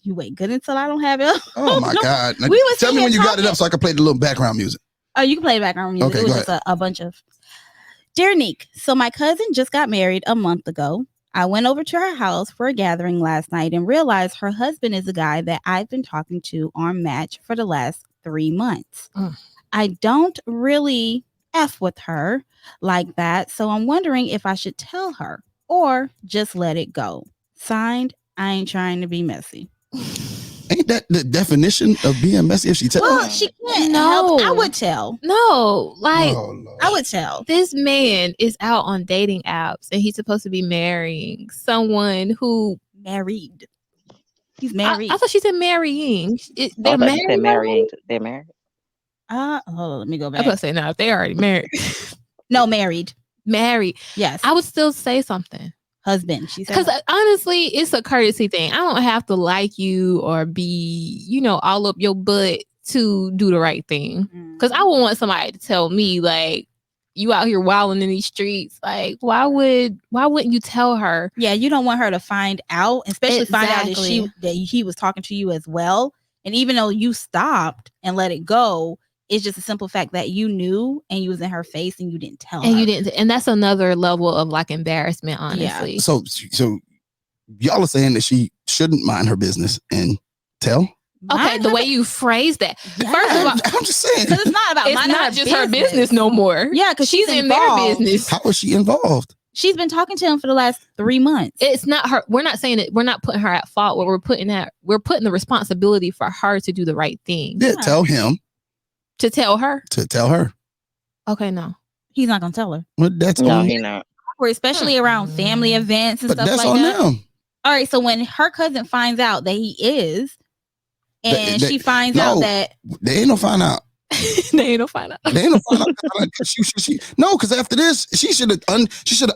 You wait good until I don't have it. Oh, my God. Now, we tell me when you got it up so I can play the little background music. Oh, you can play background music. Okay, it was just a bunch of. Dear Neek, so my cousin just got married a month ago. I went over to her house for a gathering last night and realized her husband is a guy that I've been talking to on Match for the last 3 months. I don't really F with her like that, so I'm wondering if I should tell her or just let it go. Signed, I ain't trying to be messy. Ain't that the definition of being messy if she tells? Well, she can't help. I would tell. No, like I would tell. This man is out on dating apps and he's supposed to be marrying someone who married. He's married. I thought she said marrying. They're married. They're married. Hold on, let me go back. I was gonna say no, if they already married. No, married. Married. Yes. I would still say something. Husband, she said. Because honestly, it's a courtesy thing. I don't have to like you or be, all up your butt to do the right thing. Because I would want somebody to tell me, like, you out here wilding in these streets. Like, why wouldn't you tell her? Yeah, you don't want her to find out, especially find out that he was talking to you as well. And even though you stopped and let it go, it's just a simple fact that you knew and you was in her face and you didn't tell her. You didn't, and that's another level of like embarrassment, honestly. Yeah. So y'all are saying that she shouldn't mind her business and tell? Okay, the way you phrase that. Yes. First of all, I'm just saying. Because it's not about it's not just her business no more. Yeah, because she's in their business. How is she involved? She's been talking to him for the last 3 months. It's not her. We're not saying it. We're not putting her at fault. We're putting the responsibility for her to do the right thing. Yeah, tell him. To tell her? To tell her. Okay, no. He's not going to tell her. Well, that's no, he's not. Or especially around family events and stuff like that. But that's on them. All right, so when her cousin finds out that he is, and she finds out that... They ain't no find out. They ain't no find out. No, because after this, she should have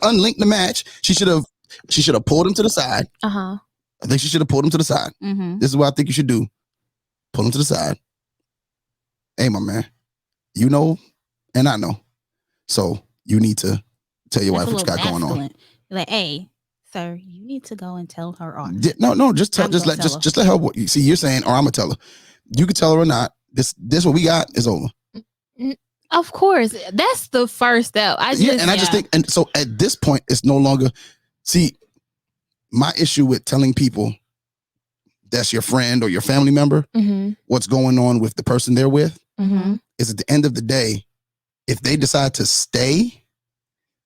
unlinked the match. She should have She should have pulled him to the side. Uh-huh. I think she should have pulled him to the side. Mm-hmm. This is what I think you should do. Pull him to the side. Hey, my man, you know, and I know. So you need to tell your wife what you got going on. Like, hey, sir, you need to go and tell her off. No, just let her. What you see, you're saying, or I'm gonna tell her. You can tell her or not. This what we got is over. Of course, that's the first step. I just think, and so at this point, it's no longer. See, my issue with telling people that's your friend or your family member what's going on with the person they're with is at the end of the day, if they decide to stay,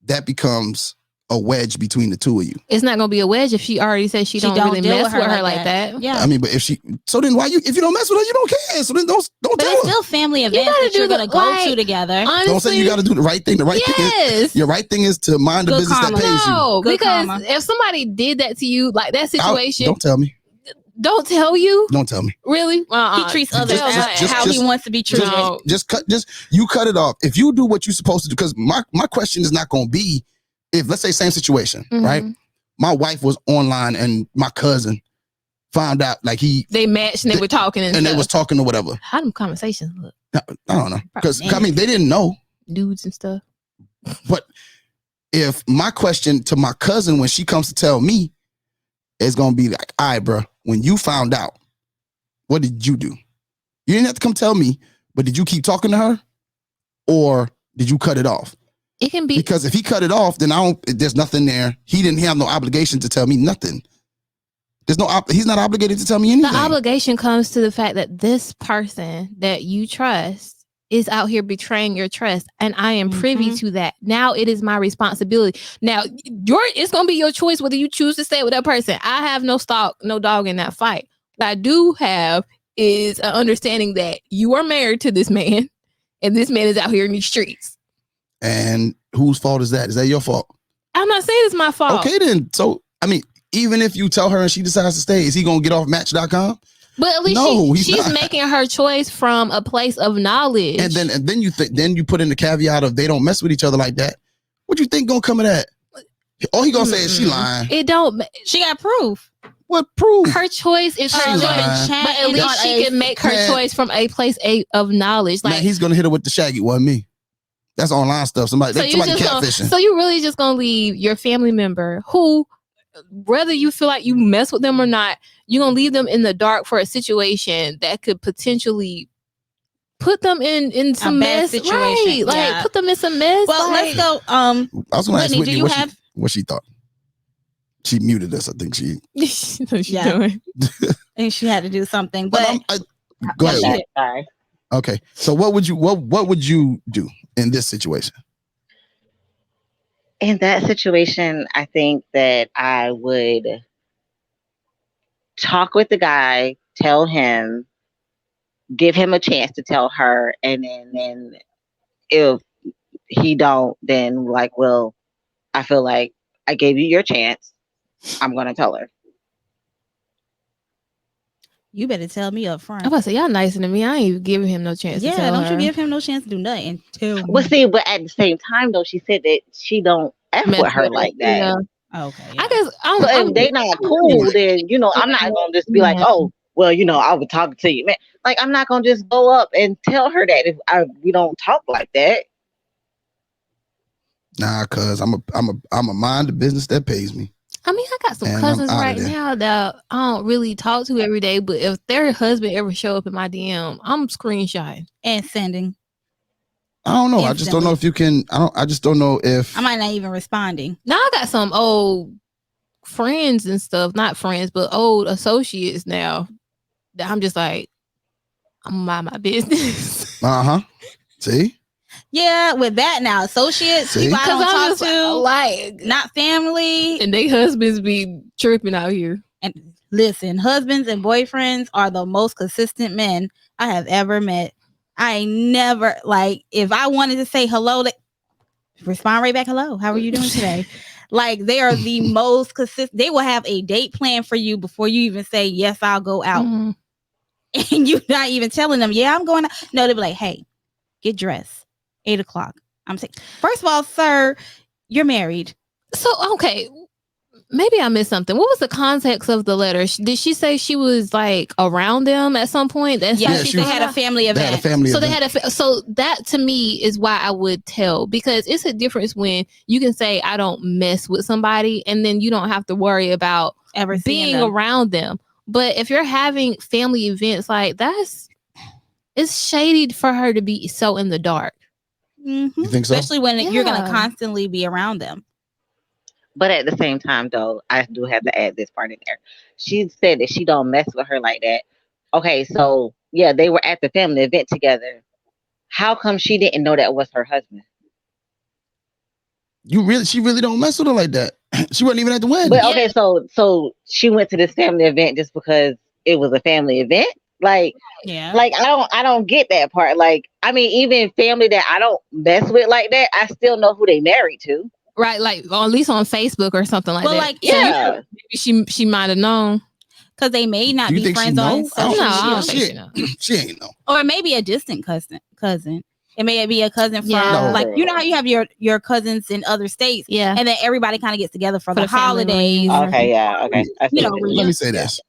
that becomes a wedge between the two of you. It's not gonna be a wedge if she already said she don't really mess with her like that. Yeah. I mean, but if you don't mess with her, you don't care. So then don't but tell it's her. still family events that you're gonna go to together. Honestly, don't say you gotta do the right thing. The right thing is your right thing is to mind the Good business karma. that pays you. No, Good because karma. if somebody did that to you, like that situation, Don't tell me. don't tell you. Don't tell me. Really? He treats others just- how he wants to be treated. You cut it off. If you do what you're supposed to do, because my question is not gonna be if, let's say, same situation, right? My wife was online and my cousin found out like they matched and they were talking and they was talking or whatever. How them conversations look? I don't know, because I mean they didn't know Dudes and stuff. But if my question to my cousin when she comes to tell me is gonna be like, all right, bro, when you found out, what did you do? You didn't have to come tell me, but did you keep talking to her, or did you cut it off? It can be, because if he cut it off, then there's nothing there. He didn't have no obligation to tell me nothing. He's not obligated to tell me anything. The obligation comes to the fact that this person that you trust is out here betraying your trust, and I am privy to that. Now it is my responsibility. Now it's gonna be your choice whether you choose to stay with that person. I have no dog in that fight. What I do have is an understanding that you are married to this man, and this man is out here in these streets. And whose fault is that? Is that your fault? I'm not saying it's my fault. Okay, then. So, I mean, even if you tell her and she decides to stay, is he going to get off Match.com? But at least she's making her choice from a place of knowledge. And then you put in the caveat of they don't mess with each other like that. What you think going to come of that? All he going to say is she lying. She got proof. What proof? Her choice is her choice. But at least she can make her choice from a place of knowledge. Like, man, he's going to hit her with the shaggy, wasn't me. That's online stuff. Somebody catfishing. So you really just gonna leave your family member who, whether you feel like you mess with them or not, you're gonna leave them in the dark for a situation that could potentially put them in some mess situation. Right? Like put them in some mess. Well, let's go. I was gonna ask Whitney, do you have what she thought? She muted us. I think she. Doing. And she had to do something. But go ahead. Sorry. Okay. So what would you do in this situation? In that situation, I think that I would talk with the guy, tell him, give him a chance to tell her, and then if he don't, then like, well, I feel like I gave you your chance. I'm gonna tell her. You better tell me up front. I'm about to say, y'all nicer than me. I ain't even giving him no chance to tell her. You give him no chance to do nothing. Well, see, but at the same time, though, she said that she don't F with her like that. Yeah. Okay. Yeah. I guess so if they not cool, then, I'm not going to just be like, oh, well, I was talking to you. Man, like, I'm not going to just go up and tell her that if we don't talk like that. Nah, cuz I'm a mind the business that pays me. I mean, I got some cousins right now that I don't really talk to every day, but if their husband ever show up in my DM, I'm screenshotting and sending. I don't know. Instantly. I just don't know if you can. I just don't know if I might not even responding. Now I got some old friends and stuff, not friends, but old associates now that I'm just like, I'm gonna mind my business. See. Yeah, with that now, associates, people I don't talk to, like not family, and they husbands be tripping out here. And listen, husbands and boyfriends are the most consistent men I have ever met. I never if I wanted to say hello, they respond right back. Hello, how are you doing today? Like they are the most consistent. They will have a date plan for you before you even say yes, I'll go out, and you're not even telling them, yeah, I'm going out. No, they'll be like, hey, get dressed. 8:00. I'm saying, first of all, sir, you're married. So, okay. maybe I missed something. What was the context of the letter? Did she say she was like around them at some point? That's Yeah, she they had a family event. They had a family so event. they had so that to me is why I would tell, because it's a difference when you can say I don't mess with somebody and then you don't have to worry about Ever seeing being them. around them. But if you're having family events, like it's shady for her to be so in the dark. You think so? Especially when you're going to Yeah. constantly be around them. But at the same time, though, I do have to add this part in there. She said that she don't mess with her like that. Okay, so yeah, they were at the family event together. How come she didn't know that was her husband? She really don't mess with her like that. She wasn't even at the wedding. But okay, so she went to this family event just because it was a family event. Like I don't get that part. Like, I mean, even family that I don't mess with like that, I still know who they married to. Right, like or at least on Facebook or something like Well, that. like, yeah, maybe she might have known. Because they may not You be think she friends on know? social No, media. I don't think she know. She ain't know. Or maybe a distant cousin. It may be a cousin from Yeah. like, you know how you have your cousins in other states, Yeah. and then everybody kind of gets together for the the family holidays. reunion. okay, yeah, okay. I see You know, what it is. Let me say this.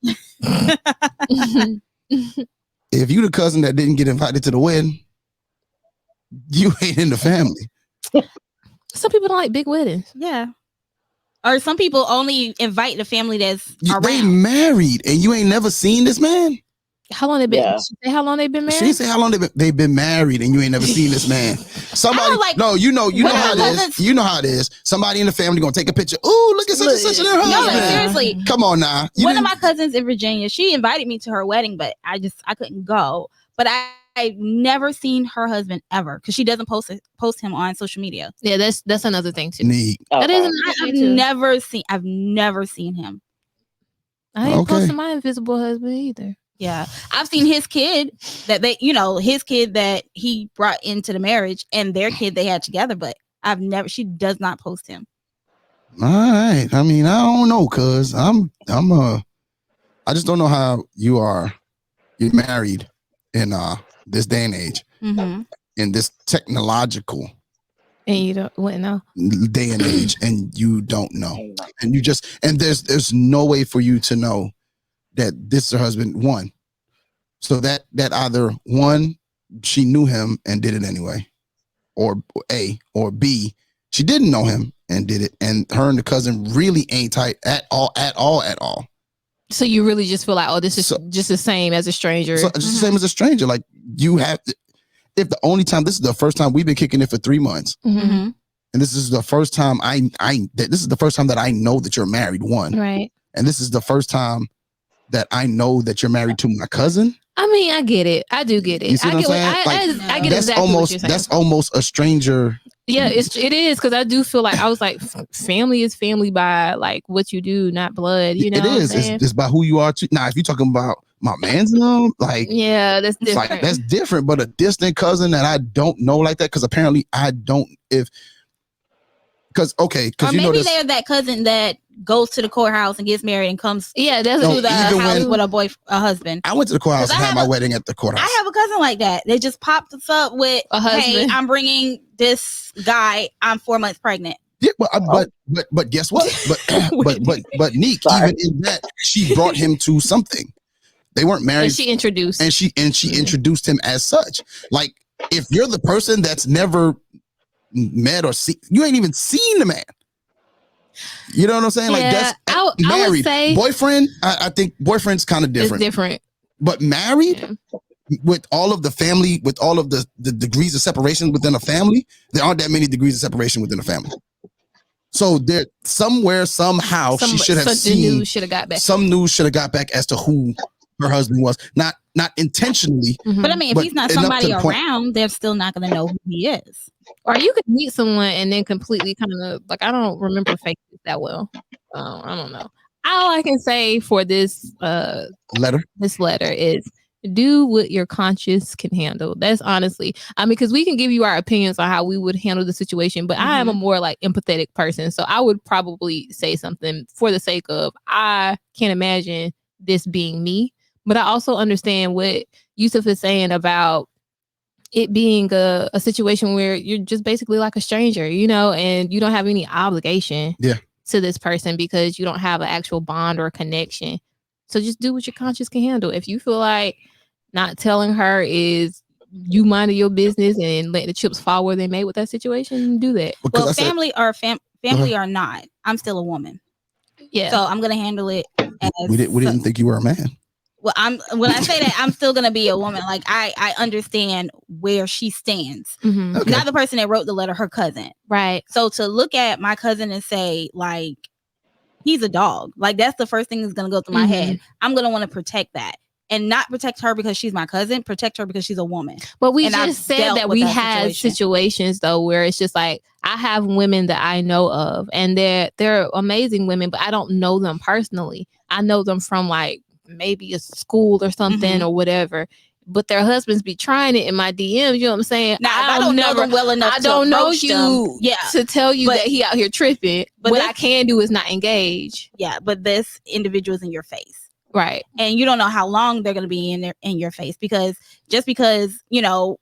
If you the cousin that didn't get invited to the wedding, you ain't in the family. Some people don't like big weddings. Yeah. Or some people only invite the family that's around. They married and you ain't never seen this man? How long they been? Yeah. She say how long they been married? She say how long they've been married and you ain't never seen this man. Somebody, no, you know how it is. You know how it is. Somebody in the family gonna take a picture. Ooh, look at such and such and her No, husband. seriously. Come on now. One of my cousins in Virginia, she invited me to her wedding, but I couldn't go. But I've never seen her husband ever because she doesn't post him on social media. Yeah, that's another thing too. Neat. That Okay. isn't. I've never seen him. I ain't Okay. posting my invisible husband either. Yeah, I've seen his kid his kid that he brought into the marriage and their kid they had together, but she does not post him. All right. I mean, I don't know, cuz I just don't know how you're married in this day and age, in this technological And you wouldn't know. day and age, and you don't know, and there's no way for you to know that this is her husband. One, so that either one, she knew him and did it anyway, or A, or B, she didn't know him and did it, and her and the cousin really ain't tight at all. So you really just feel like, oh, this is just the same as a stranger. So it's the same as a stranger. Like you have, if the only time, this is the first time we've been kicking it for 3 months. Mm-hmm. And this is the first time this is the first time that I know that you're married, one. Right. And this is the first time that I know that you're married to my cousin. I mean, I get it. I do get it. You see what I'm saying? I get exactly what you're saying. That's almost a stranger. Yeah, it is, because I do feel like I was like, family is family by like what you do, not blood. You know, it is. It's by who you are too. Now, if you're talking about my man's mom, like, yeah, that's different. Like, that's different. But a distant cousin that I don't know like that, because apparently I don't. Because Or you know maybe they're that cousin that goes to the courthouse and gets married and comes to the house with a husband. I went to the courthouse and had my wedding at the courthouse. I have a cousin like that. They just popped us up with a husband. Hey, I'm bringing this guy. I'm 4 months pregnant. Yeah, but guess what? But Neek, even in that, she brought him to something. They weren't married. And she introduced. And she introduced him as such. Like, if you're the person that's never met or seen, you ain't even seen the man. You know what I'm saying? Yeah, Like, that's married. I would say boyfriend. I think boyfriend's kind of different. It's different. But married, with all of the family, with all of the degrees of separation within a family, there aren't that many degrees of separation within a family. So there, somewhere, somehow, she should have seen. Some news should have got back as to who her husband was. Not intentionally. Mm-hmm. But I mean, if he's not somebody around, they're still not going to know who he is. Or you could meet someone and then completely kind of like, I don't remember faces that well. I don't know. All I can say for this letter is do what your conscience can handle. That's honestly, I mean, because we can give you our opinions on how we would handle the situation, but I am a more like empathetic person. So I would probably say something for the sake of, I can't imagine this being me. But I also understand what Yusuf is saying about it being a situation where you're just basically like a stranger, you know, and you don't have any obligation to this person because you don't have an actual bond or connection. So just do what your conscience can handle. If you feel like not telling her is you minding your business and let the chips fall where they may with that situation, do that. Well, family or not, I'm still a woman. Yeah. So I'm gonna handle it as we didn't think you were a man. Well, when I say that, I'm still gonna be a woman. Like I understand where she stands. Mm-hmm. Okay. Not the person that wrote the letter, her cousin. Right. So to look at my cousin and say, like, he's a dog, like that's the first thing that's gonna go through my head. I'm gonna want to protect that. And not protect her because she's my cousin, protect her because she's a woman. But we just said that we had situations though where it's just like I have women that I know of and they're amazing women, but I don't know them personally. I know them from like maybe a school or something or whatever. But their husbands be trying it in my DMs. You know what I'm saying? Now, I don't know them well enough. I don't know you them. to tell you that he out here tripping. But what I can do is not engage. Yeah, but this individual is in your face. Right. And you don't know how long they're going to be in your face because you know,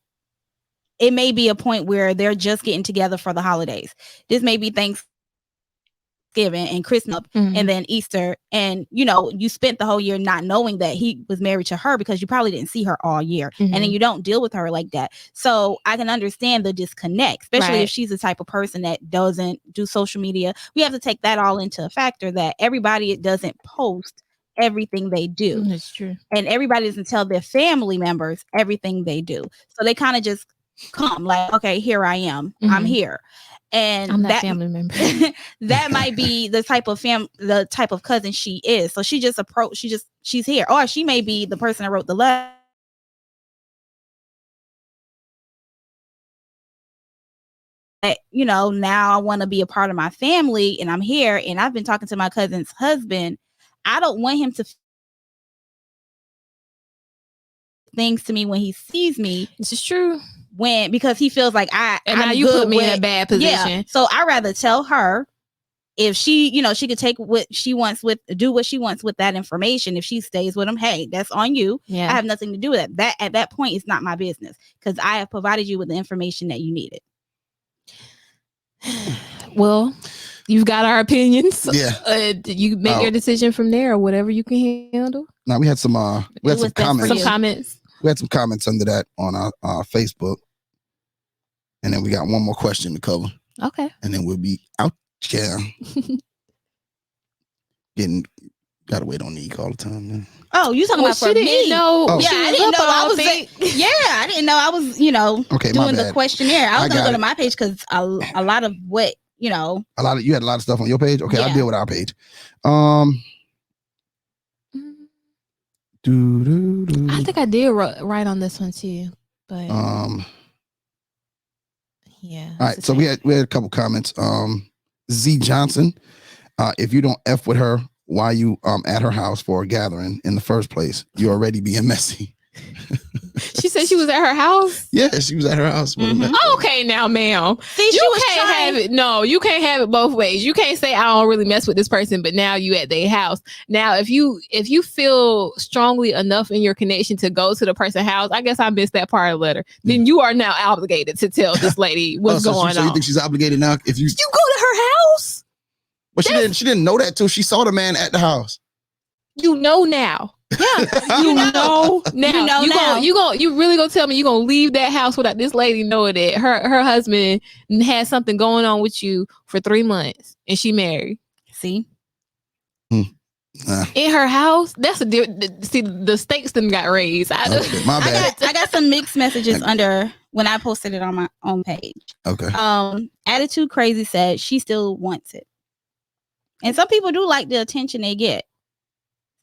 it may be a point where they're just getting together for the holidays. This may be Thanksgiving and Christmas and then Easter. And, you know, you spent the whole year not knowing that he was married to her because you probably didn't see her all year. And then you don't deal with her like that. So I can understand the disconnect, especially if she's the type of person that doesn't do social media. We have to take that all into a factor that everybody doesn't post everything they do. That's true. And everybody doesn't tell their family members everything they do. So they kind of just come like, okay, here I am. I'm here. And I'm that family member. That might be the type of cousin she is. So she just she's here. Or she may be the person that wrote the letter. You know, now I want to be a part of my family and I'm here and I've been talking to my cousin's husband. I don't want him to things to me when he sees me. This is true. Because he feels like I'm now you put me in a bad position. Yeah. So I rather tell her if she, you know, she could take what she wants do what she wants with that information. If she stays with him, hey, that's on you. Yeah. I have nothing to do with it. That at that point it's not my business because I have provided you with the information that you needed. Well, you've got our opinions. Yeah. You make your decision from there or whatever you can handle. Now we had some comments. We had some comments under that on our Facebook. And then we got one more question to cover. Okay. And then we'll be out. Yeah. Gotta wait on Nick all the time, man. Oh, you talking about for me? Know. Yeah, I didn't know I was. I didn't know I was. You know, doing the questionnaire. I was gonna go to my page because a lot of what you know. You had a lot of stuff on your page. Okay, I'll deal with our page. I think I did write on this one too, but yeah. All right, so we had a couple comments. Z Johnson, if you don't F with her, why you at her house for a gathering in the first place? You're already being messy. She said she was at her house. Yeah, she was at her house. Okay, now, ma'am, you can't have it. No, you can't have it both ways. You can't say I don't really mess with this person, but now you at their house. Now, if you feel strongly enough in your connection to go to the person's house, I guess I missed that part of the letter. Then you are now obligated to tell this lady what's going on. So you think she's obligated now? If you go to her house, but she didn't know that till she saw the man at the house. You know now. Yeah, you know now. You really gonna tell me you gonna leave that house without this lady knowing that her husband had something going on with you for 3 months and she married? See, in her house. That's the stakes then got raised. Okay, my bad. I got some mixed messages under when I posted it on my own page. Okay. Attitude Crazy said she still wants it, and some people do like the attention they get.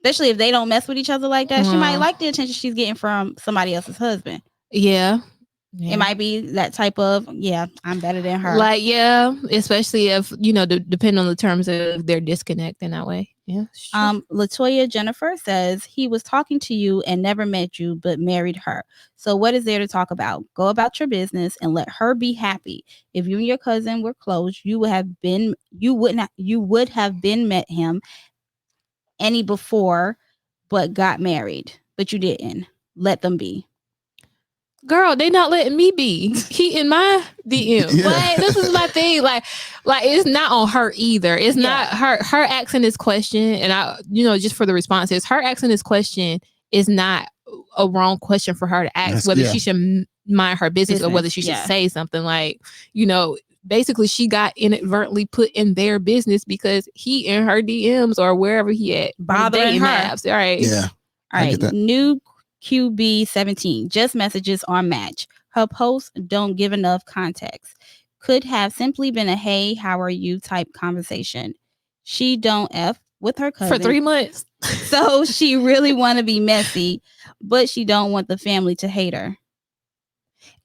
Especially if they don't mess with each other like that. She might like the attention she's getting from somebody else's husband. Yeah. It might be that type of, I'm better than her. Like, yeah, especially if, depending on the terms of their disconnect in that way. Yeah. Sure. Latoya Jennifer says he was talking to you and never met you, but married her. So what is there to talk about? Go about your business and let her be happy. If you and your cousin were close, you would have been met him any before, but got married, but you didn't. Let them be. girl, they not letting me be. He in my DM. Yeah. Like, this is my thing. Like it's not on her either. It's not her asking this question, and I, just for the responses, her asking this question is not a wrong question for her to ask. Whether she should mind her business or whether she should say something. Like, basically she got inadvertently put in their business because he in her DMs or wherever he at bothering her. Apps. All right. Yeah. All right. New QB17. Just messages on Match. Her posts don't give enough context. Could have simply been a hey, how are you type conversation. She don't F with her cousin. For 3 months. So she really want to be messy, but she don't want the family to hate her.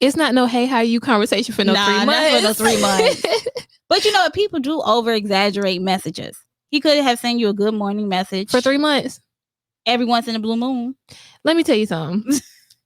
It's not no hey, how you conversation for 3 months. Not for no 3 months. But people do over exaggerate messages. He could have sent you a good morning message for 3 months. Every once in a blue moon. Let me tell you something.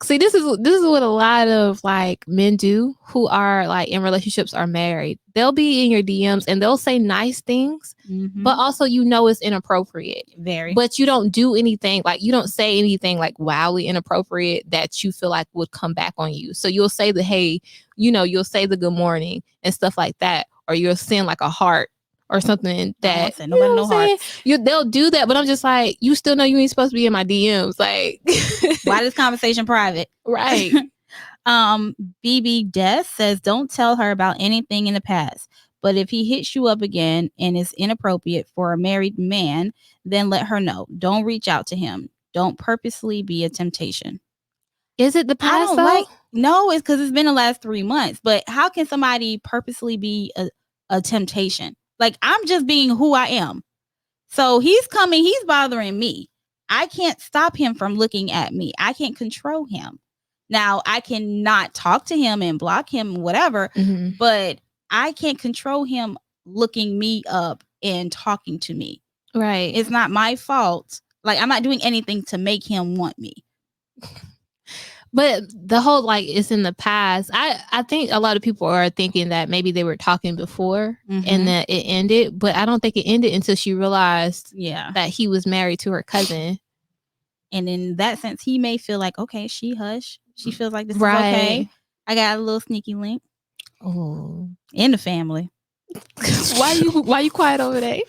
See, this is what a lot of like men do who are like in relationships or married. They'll be in your DMs and they'll say nice things, but also it's inappropriate. Very. But you don't do anything, like you don't say anything like wildly inappropriate that you feel like would come back on you. So you'll say the hey, you'll say the good morning and stuff like that, or you'll send like a heart or something that they'll do that, but I'm just like, you still know you ain't supposed to be in my DMs. Like, why this conversation private? Right. BB Des says, don't tell her about anything in the past, but if he hits you up again and is inappropriate for a married man, then let her know. Don't reach out to him. Don't purposely be a temptation. Is it the past? No, it's because it's been the last 3 months. But how can somebody purposely be a temptation? Like, I'm just being who I am. So he's coming, he's bothering me. I can't stop him from looking at me. I can't control him. Now, I cannot talk to him and block him, whatever, but I can't control him looking me up and talking to me. Right. It's not my fault. Like, I'm not doing anything to make him want me. But the whole, like, it's in the past. I think a lot of people are thinking that maybe they were talking before and that it ended. But I don't think it ended until she realized that he was married to her cousin. And in that sense, he may feel like, okay, she hush. She feels like this is okay. I got a little sneaky link. Oh, in the family. Why you quiet over there?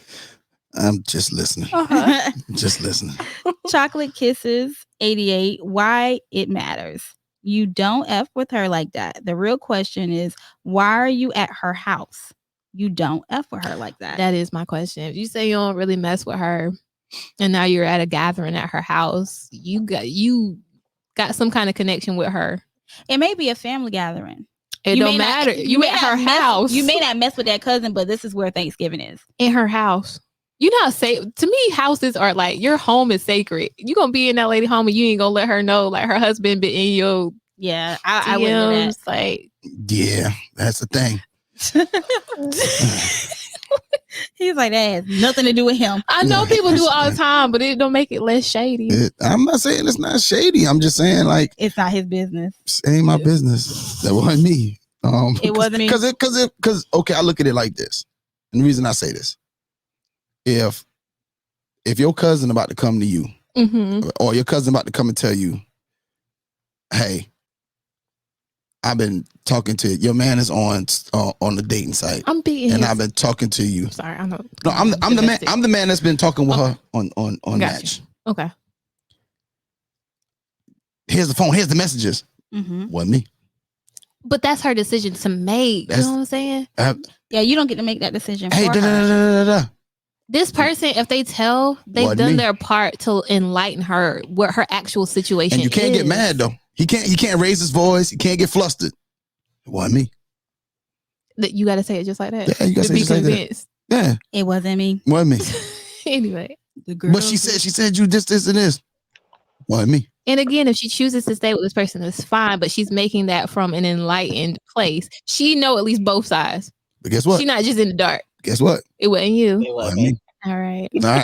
I'm just listening. Just listening. Chocolate Kisses 88. Why it matters. You don't F with her like that. The real question is, why are you at her house? You don't F with her like that. That is my question. If you say you don't really mess with her and now you're at a gathering at her house, you got some kind of connection with her. It may be a family gathering. It don't matter. You at her house. You may not mess with that cousin, but this is where Thanksgiving is. In her house. You know, to me, houses are like, your home is sacred. You gonna be in that lady home and you ain't gonna let her know like her husband been in your I wouldn't do that. Like, yeah, that's the thing. He's like, that has nothing to do with him. I know people do it all the time, but it don't make it less shady. I'm not saying it's not shady. I'm just saying like it's not his business. It ain't my business. That wasn't me. It wasn't me. Because okay, I look at it like this. And the reason I say this, if your cousin about to come to you, or your cousin about to come and tell you, hey, I've been talking to your man is on the dating site. I've been talking to you. Sorry, I know. No, I'm the man. I'm the man that's been talking with her on Match. Okay. Here's the phone. Here's the messages. Wasn't me. But that's her decision to make. You know what I'm saying? Yeah, you don't get to make that decision. Hey, for her. This person, if they tell, they've done their part to enlighten her what her actual situation is. And you can't get mad though. He can't raise his voice. He can't get flustered. It wasn't me. That you got to say it just like that. Yeah, you got to say it just like that. Yeah, it wasn't me. Wasn't me. Anyway, but she said you this and this. Wasn't me. And again, if she chooses to stay with this person, it's fine. But she's making that from an enlightened place. She know at least both sides. But guess what? She's not just in the dark. Guess what? It wasn't you. It wasn't me. All right. Nah.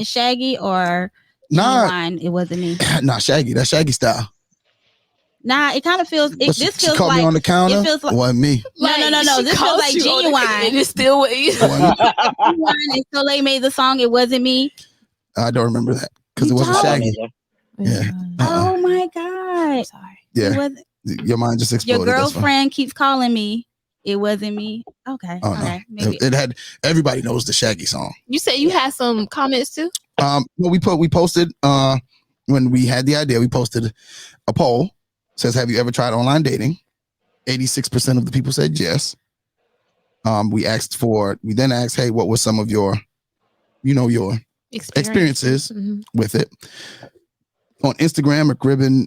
Shaggy or Genuine, it wasn't me. Nah, Shaggy. That's Shaggy style. Nah, it kind of feels. This she feels called like me on the counter. It feels like wasn't me. No. This feels like Genuine. It's still with you. And so they made the song. It wasn't me. I don't remember that because it wasn't Shaggy. Yeah. Oh my god. Sorry. Yeah. wasn't. Your mind just exploded. Your girlfriend keeps calling me. It wasn't me. Okay. Oh, no. Okay. Maybe. It had, everybody knows the Shaggy song. You said you had some comments too? Well, we posted, when we had the idea, we posted a poll. Says, have you ever tried online dating? 86% of the people said yes. We then asked, hey, what were some of your experiences with it? On Instagram, McRibbon,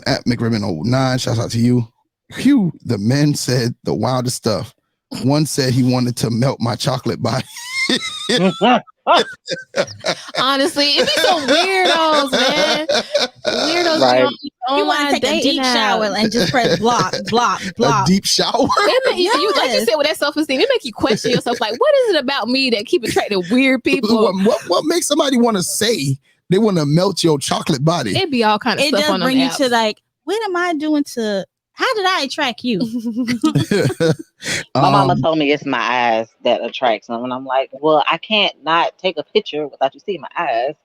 at McRibbon09, shout out to you. Phew, the men said the wildest stuff. One said he wanted to melt my chocolate body. Honestly, it be some weirdos, man. Weirdos Right. You want to take a deep shower and just press block. A deep shower? You, like you said, with that self-esteem, it make you question yourself. Like, what is it about me that keep attracting weird people? What makes somebody want to say they want to melt your chocolate body? It be all kind of It stuff does on them bring you apps. to like, what am I doing to? How did I attract you? My mama told me it's my eyes that attracts them, and I'm like, well, I can't not take a picture without you seeing my eyes.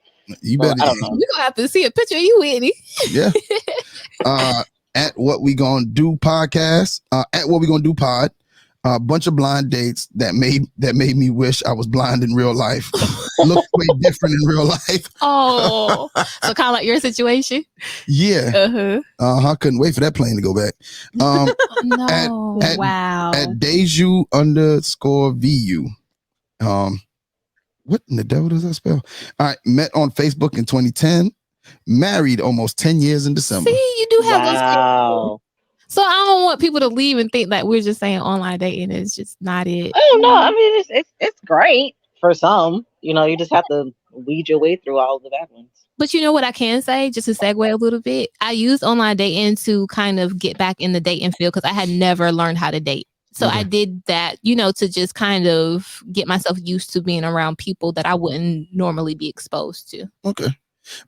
You So, better. I don't know. We gonna have to see a picture of you, Whitney. Yeah. At What We Gonna Do podcast. At What We Gonna Do pod. A bunch of blind dates that made me wish I was blind in real life. Look way different in real life. Oh, so kind of like your situation. Yeah. I couldn't wait for that plane to go back. No. Wow. At Deju_VU. What in the devil does that spell? All right. Met on Facebook in 2010. Married almost 10 years in December. See, you do have those. Wow. So I don't want people to leave and think that we're just saying online dating is just not it. I don't know. I mean, it's great for some. You know, you just have to weed your way through all the bad ones. But you know what I can say, just to segue a little bit, I used online dating to kind of get back in the dating field because I had never learned how to date. So I did that, to just kind of get myself used to being around people that I wouldn't normally be exposed to. Okay.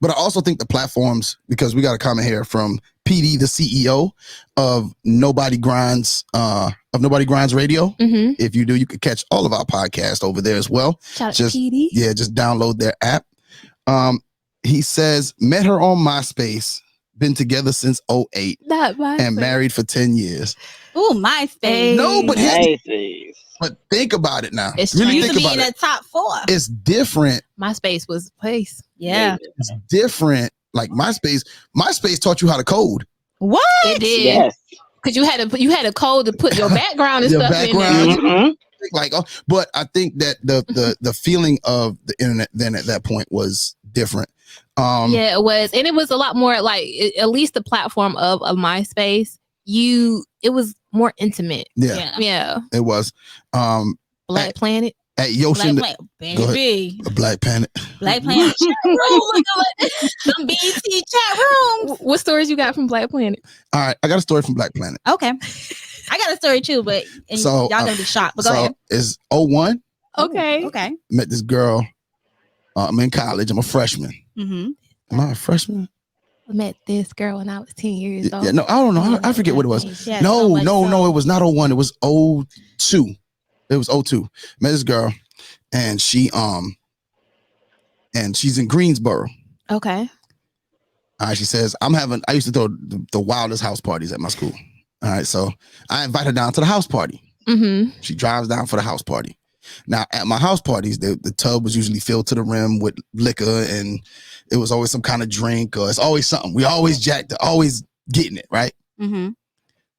But I also think the platforms, because we got a comment here from PD, the CEO of Nobody Grinds Radio. Mm-hmm. If you do, you can catch all of our podcasts over there as well. Shout out to PD. Yeah, just download their app. He says, met her on MySpace, been together since 2008, and married for 10 years. Ooh, MySpace. No, but MySpace. But think about it now. It's really used think to be about in it. the top 4. It's different. MySpace was the place. Yeah. It's different. Like MySpace taught you how to code. What? It did. Yes. Because you had a code to put your background and Your stuff in there. Mhm. Like, but I think that the feeling of the internet then at that point was different. Yeah, it was, and it was a lot more like at least the platform of MySpace. It was more intimate. Yeah, it was. Black Planet. At Yoshi, baby. Black Planet. Black Planet chat room. Some BT chat rooms. What stories you got from Black Planet? All right, I got a story from Black Planet. Okay. I got a story too, but y'all gonna be shocked. But go ahead. It's 01. Okay. Okay. Met this girl. I'm in college. I'm a freshman. Mm-hmm. Am I a freshman? I met this girl when I was 10 years old. Yeah, no, I don't know. I forget what it was. Yeah, No, it was not 01. It was 02. It was 02. Met this girl, and she's in Greensboro. Okay. All right, she says, I used to throw the wildest house parties at my school. All right, so I invite her down to the house party. Mm-hmm. She drives down for the house party. Now, at my house parties, the tub was usually filled to the rim with liquor, and it was always some kind of drink, or it's always something. We always jacked it, always getting it, right? Mm-hmm.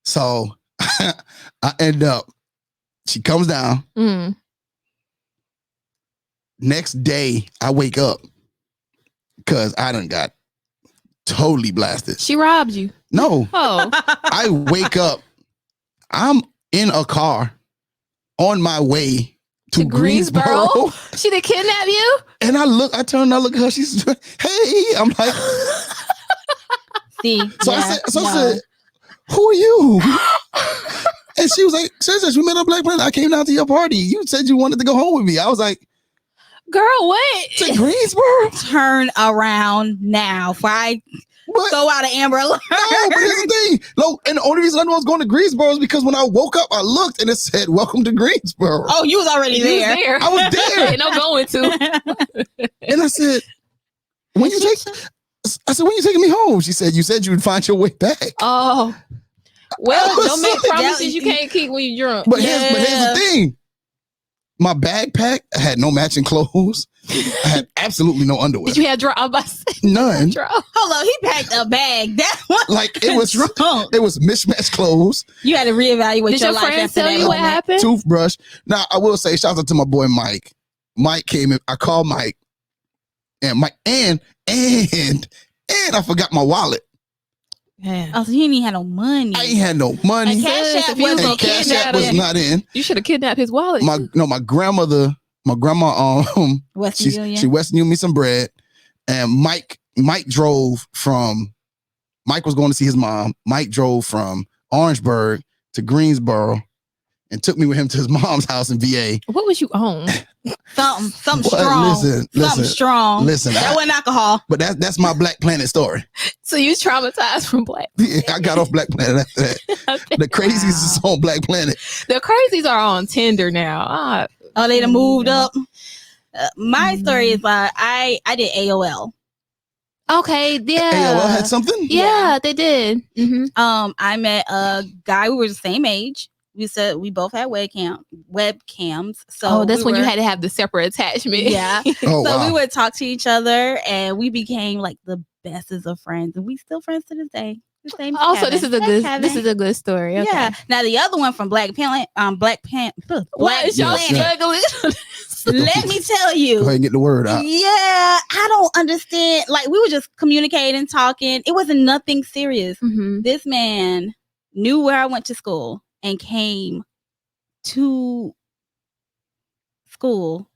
So I end up, she comes down. Mm. Next day, I wake up because I done got totally blasted. She robbed you. No. Oh. I wake up. I'm in a car on my way to Greensboro. She did kidnap you? And I turn, I look at her. She's, hey. I'm like, See. I said, who are you? And she was like, sis, we met on Black Planet. I came down to your party. You said you wanted to go home with me. I was like, girl, what? to Greensboro? Turn around now. Before I go out of Amber Alert. No, but here's the thing. No, and the only reason I knew I was going to Greensboro is because when I woke up, I looked and it said, welcome to Greensboro. Oh, you was already there. I was there. Ain't no going to. And I said, when you take, I said, when you taking me home? She said, you said you would find your way back. Oh, well, was don't make so- promises you can't keep when you're drunk. But here's the thing. My backpack had no matching clothes. I had absolutely no underwear. Did you have drunk? None. Hold on, he packed a bag. That one, Like it was drunk. It was mismatched clothes. You had to reevaluate Did your your life friends after tell that you what moment. happened? Toothbrush. Now I will say, shout out to my boy Mike. Mike came in. I called Mike, and I forgot my wallet. Yeah. Oh, so you didn't even have no money. I ain't had no money. And Cash App was And Cash App was not in. You should have kidnapped his wallet. My grandma Western she Union. Western Union me some bread, and Mike drove from. Mike was going to see his mom. Mike drove from Orangeburg to Greensboro, and took me with him to his mom's house in VA. What was you on? Something Well, strong. listen, Something strong. Listen, That wasn't alcohol. but that's my Black Planet story. So you was traumatized from Black. Yeah, I got off Black Planet after that. The crazies is on Black Planet. The crazies are on Tinder now. Oh, they done moved up. My story is I did AOL. Okay, yeah. AOL had something? Yeah, they did. Mm-hmm. I met a guy. We were the same age. We both had webcams. So that's when you had to have the separate attachment. Yeah. Oh, So wow. we would talk to each other, and we became like the bestest of friends, and we still friends to this day. His name's Also, Kevin. this is a good story. Okay. Yeah. Now the other one from Black Planet, What is y'all struggling? Let me tell you. Go ahead and get the word out. Yeah, I don't understand. Like, we were just communicating, talking. It wasn't nothing serious. Mm-hmm. This man knew where I went to school and came to school.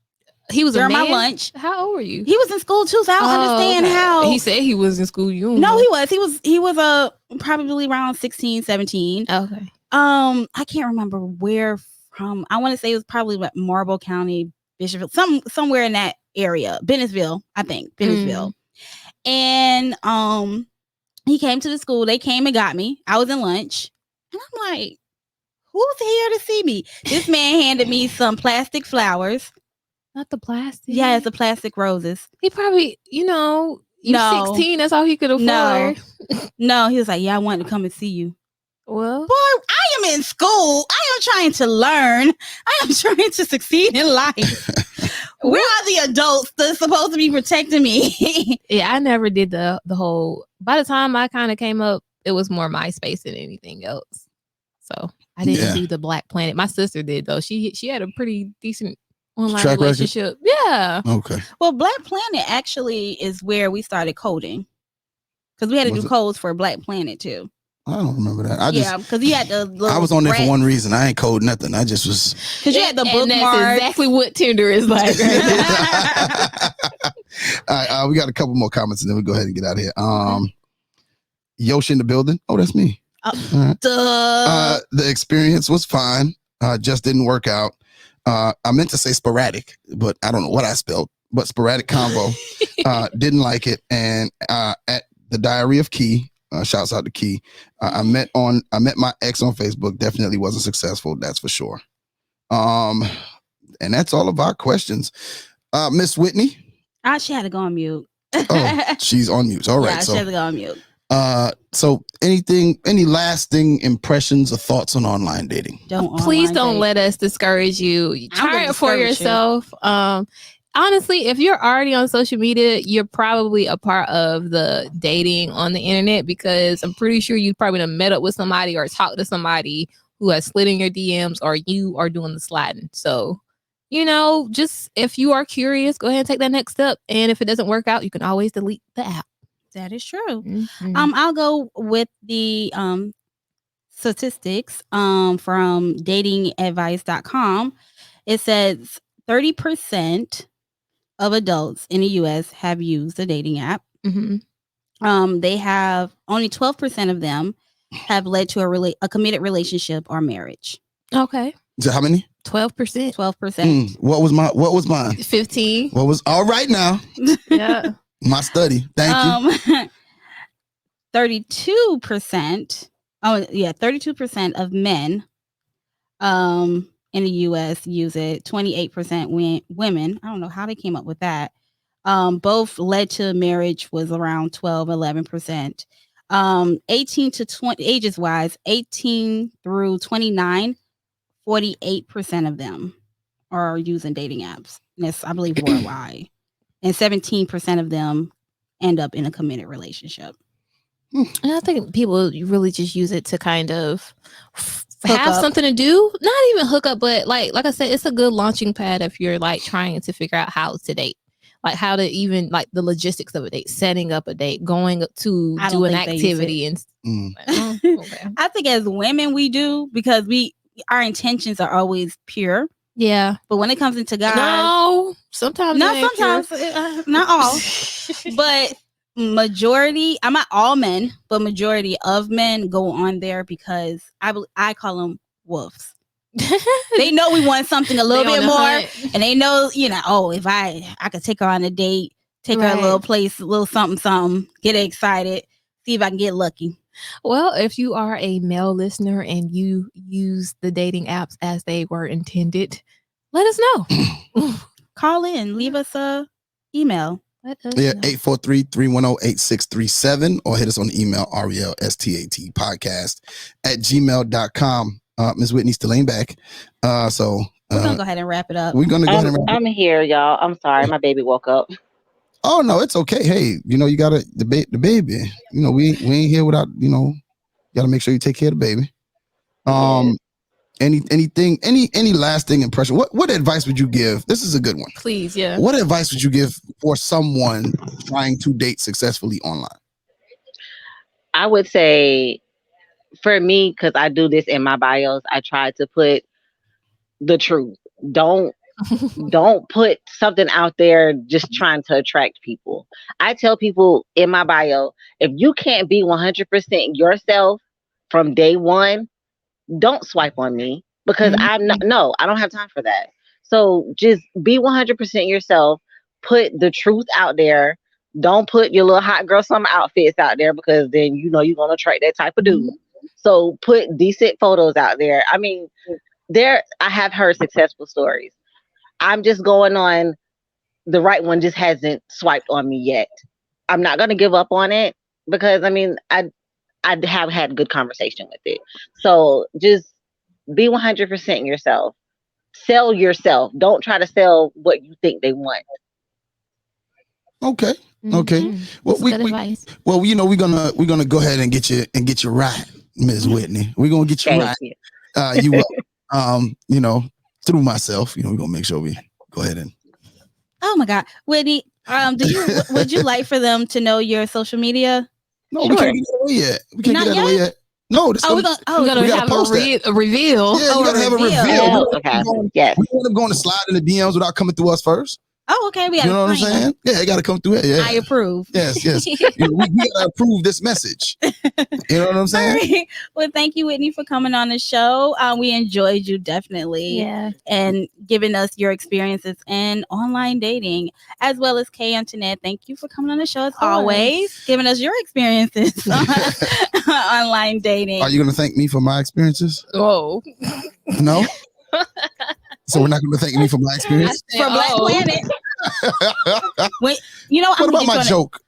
He was during a man? my lunch. How old were you? He was in school too, so I don't understand okay. how. He said he was in school. You No, he was probably around 16, 17. Okay. I can't remember where from. I want to say it was probably what Marble County, Bishopville, somewhere in that area. Bennettsville, I think. Bennettsville. And he came to the school. They came and got me. I was in lunch. And I'm like, who's here to see me? This man handed me some plastic flowers. Not the plastic. Yeah, it's the plastic roses. He probably, No. 16, that's all he could afford. No, he was like, yeah, I wanted to come and see you. Well, boy, I am in school. I am trying to learn. I am trying to succeed in life. Where are the adults that's supposed to be protecting me? yeah, I never did the whole. By the time I kind of came up, it was more MySpace than anything else. So I didn't do the Black Planet. My sister did though. She had a pretty decent online Track relationship. Yeah. Okay. Well, Black Planet actually is where we started coding, because we had to do codes for Black Planet too. I don't remember that. Because you had the little I was on there for one reason. I ain't code nothing. I just was. Because you had the bookmark. That's exactly what Tinder is like. All right, we got a couple more comments and then we go ahead and get out of here. Yosh in the building. Oh, that's me. Duh. The experience was fine. Just didn't work out. I meant to say sporadic, but I don't know what I spelled. But sporadic combo. Didn't like it. And at the Diary of Key. Shouts out to Key. I met my ex on Facebook. Definitely wasn't successful. That's for sure. And that's all of our questions. Miss Whitney. She had to go on mute. Oh, she's on mute. All right. Yeah, she had to go on mute. So any lasting impressions or thoughts on online dating? Please don't let us discourage you. Try it for yourself. Honestly, if you're already on social media, you're probably a part of the dating on the internet, because I'm pretty sure you probably done met up with somebody or talked to somebody who has slid in your DMs, or you are doing the sliding. So, just if you are curious, go ahead and take that next step. And if it doesn't work out, you can always delete the app. That is true. Mm-hmm. I'll go with the statistics from datingadvice.com. It says 30% of adults in the U.S. have used a dating app. Mm-hmm. They have only 12% of them have led to a committed relationship or marriage. Okay. So how many? 12%. 12%. What was mine? 15. What was all right now? Yeah. My study. Thank you. 32%. Oh yeah, 32% of men in the US use it. 28% women. I don't know how they came up with that. Both led to marriage was around 12, 11%. 18 to 20 ages wise, 18 through 29, 48% of them are using dating apps. And that's, I believe, worldwide. And 17% of them end up in a committed relationship. And I think people really just use it to kind of Hook have up. something to do. Not even hook up, but like I said, it's a good launching pad if you're like trying to figure out how to date. Like how to even like the logistics of a date, setting up a date, going to I do don't an think they use activity and okay. I think as women we do because our intentions are always pure. Yeah. But when it comes into guys, no, sometimes not all. But majority, I'm not all men, but majority of men go on there because I call them wolves. They know we want something a little bit more, and they know, if I could take her on a date, take her a little place, a little something, get her excited, see if I can get lucky. Well, if you are a male listener and you use the dating apps as they were intended, let us know. Call in, leave us a email. Yeah, 843-310-8637 or hit us on the email relstatpodcast@gmail.com. Ms. Whitney still ain't back. So we're gonna go ahead and wrap it up. We're gonna go ahead and wrap it up. I'm here, y'all. I'm sorry, my baby woke up. Oh no, it's okay. Hey, you gotta the baby. We ain't here without, you gotta make sure you take care of the baby. Any lasting impression? What advice would you give? This is a good one. Please, yeah. What advice would you give for someone trying to date successfully online? I would say, for me, because I do this in my bios, I try to put the truth. Don't put something out there just trying to attract people. I tell people in my bio, if you can't be 100% yourself from day one, don't swipe on me because I don't have time for that. So just be 100% yourself. Put the truth out there. Don't put your little hot girl summer outfits out there because then you're going to attract that type of dude. So put decent photos out there. I mean, I have heard successful stories. I'm just going on the right one just hasn't swiped on me yet. I'm not going to give up on it because I have had good conversation with it. So just be 100% yourself. Sell yourself. Don't try to sell what you think they want. Okay. Mm-hmm. Well, we're gonna go ahead and get you right, Ms. Whitney. We're gonna get you Thank right. You. Through myself, we're gonna make sure we go ahead and. Oh my God, Whitney, would you like for them to know your social media? No, we can't get that away yet. We can't get that away yet. No, we're gonna have a reveal. Yeah, you gotta have a reveal. Okay. Yes. We end up going to slide in the DMs without coming through us first. Oh, okay. We you know what I'm saying? Yeah, it got to come through it. Yeah. I approve. Yes. we got to approve this message. You know what I'm saying? Right. Well, thank you, Whitney, for coming on the show. We enjoyed you definitely. Yeah. And giving us your experiences in online dating, as well as Kay Antoinette. Thank you for coming on the show as always, giving us your experiences on online dating. Are you going to thank me for my experiences? Oh. No? So we're not going to thank me for my experience? For Black Planet. Wait, what about my joke?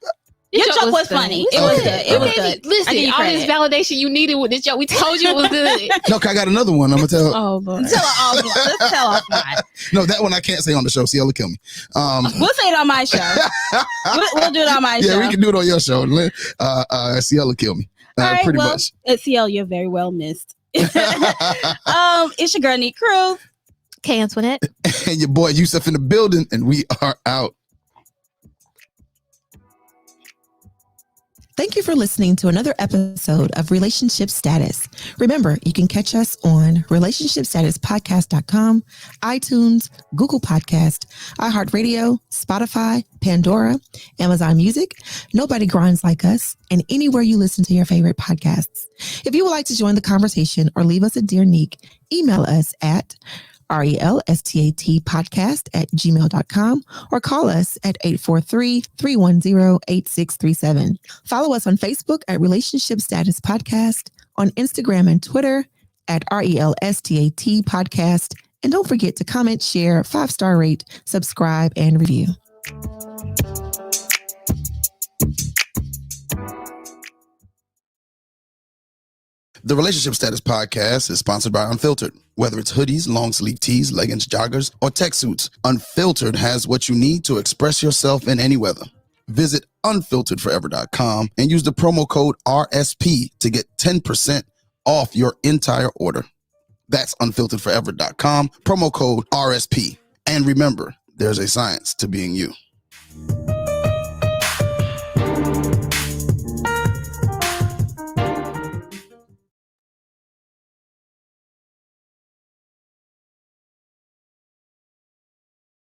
Your joke was funny. It was good. It was good. Listen, all this validation you needed with this joke, we told you it was good. No, I got another one. I'm going to tell. Oh, boy. Tell her offline. Let's tell offline. No, that one I can't say on the show. CL will kill me. We'll say it on my show. We'll do it on my show. Yeah, we can do it on your show. CL will kill me. Right, pretty much. At CL, you're very well missed. It's your girl, Neat Cruz. Kay Antoinette. And your boy Yusuf in the building, and we are out. Thank you for listening to another episode of Relationship Status. Remember, you can catch us on relationshipstatuspodcast.com, iTunes, Google Podcast, iHeartRadio, Spotify, Pandora, Amazon Music, Nobody Grinds Like Us, and anywhere you listen to your favorite podcasts. If you would like to join the conversation or leave us a Dear Neek, email us at relstatpodcast@gmail.com or call us at 843-310-8637. Follow us on Facebook at Relationship Status Podcast, on Instagram and Twitter at RELSTAT Podcast. And don't forget to comment, share, 5-star rate, subscribe, and review. The Relationship Status Podcast is sponsored by Unfiltered. Whether it's hoodies, long sleeve tees, leggings, joggers, or tech suits, Unfiltered has what you need to express yourself in any weather. Visit unfilteredforever.com and use the promo code RSP to get 10% off your entire order. That's unfilteredforever.com, promo code RSP. And remember, there's a science to being you.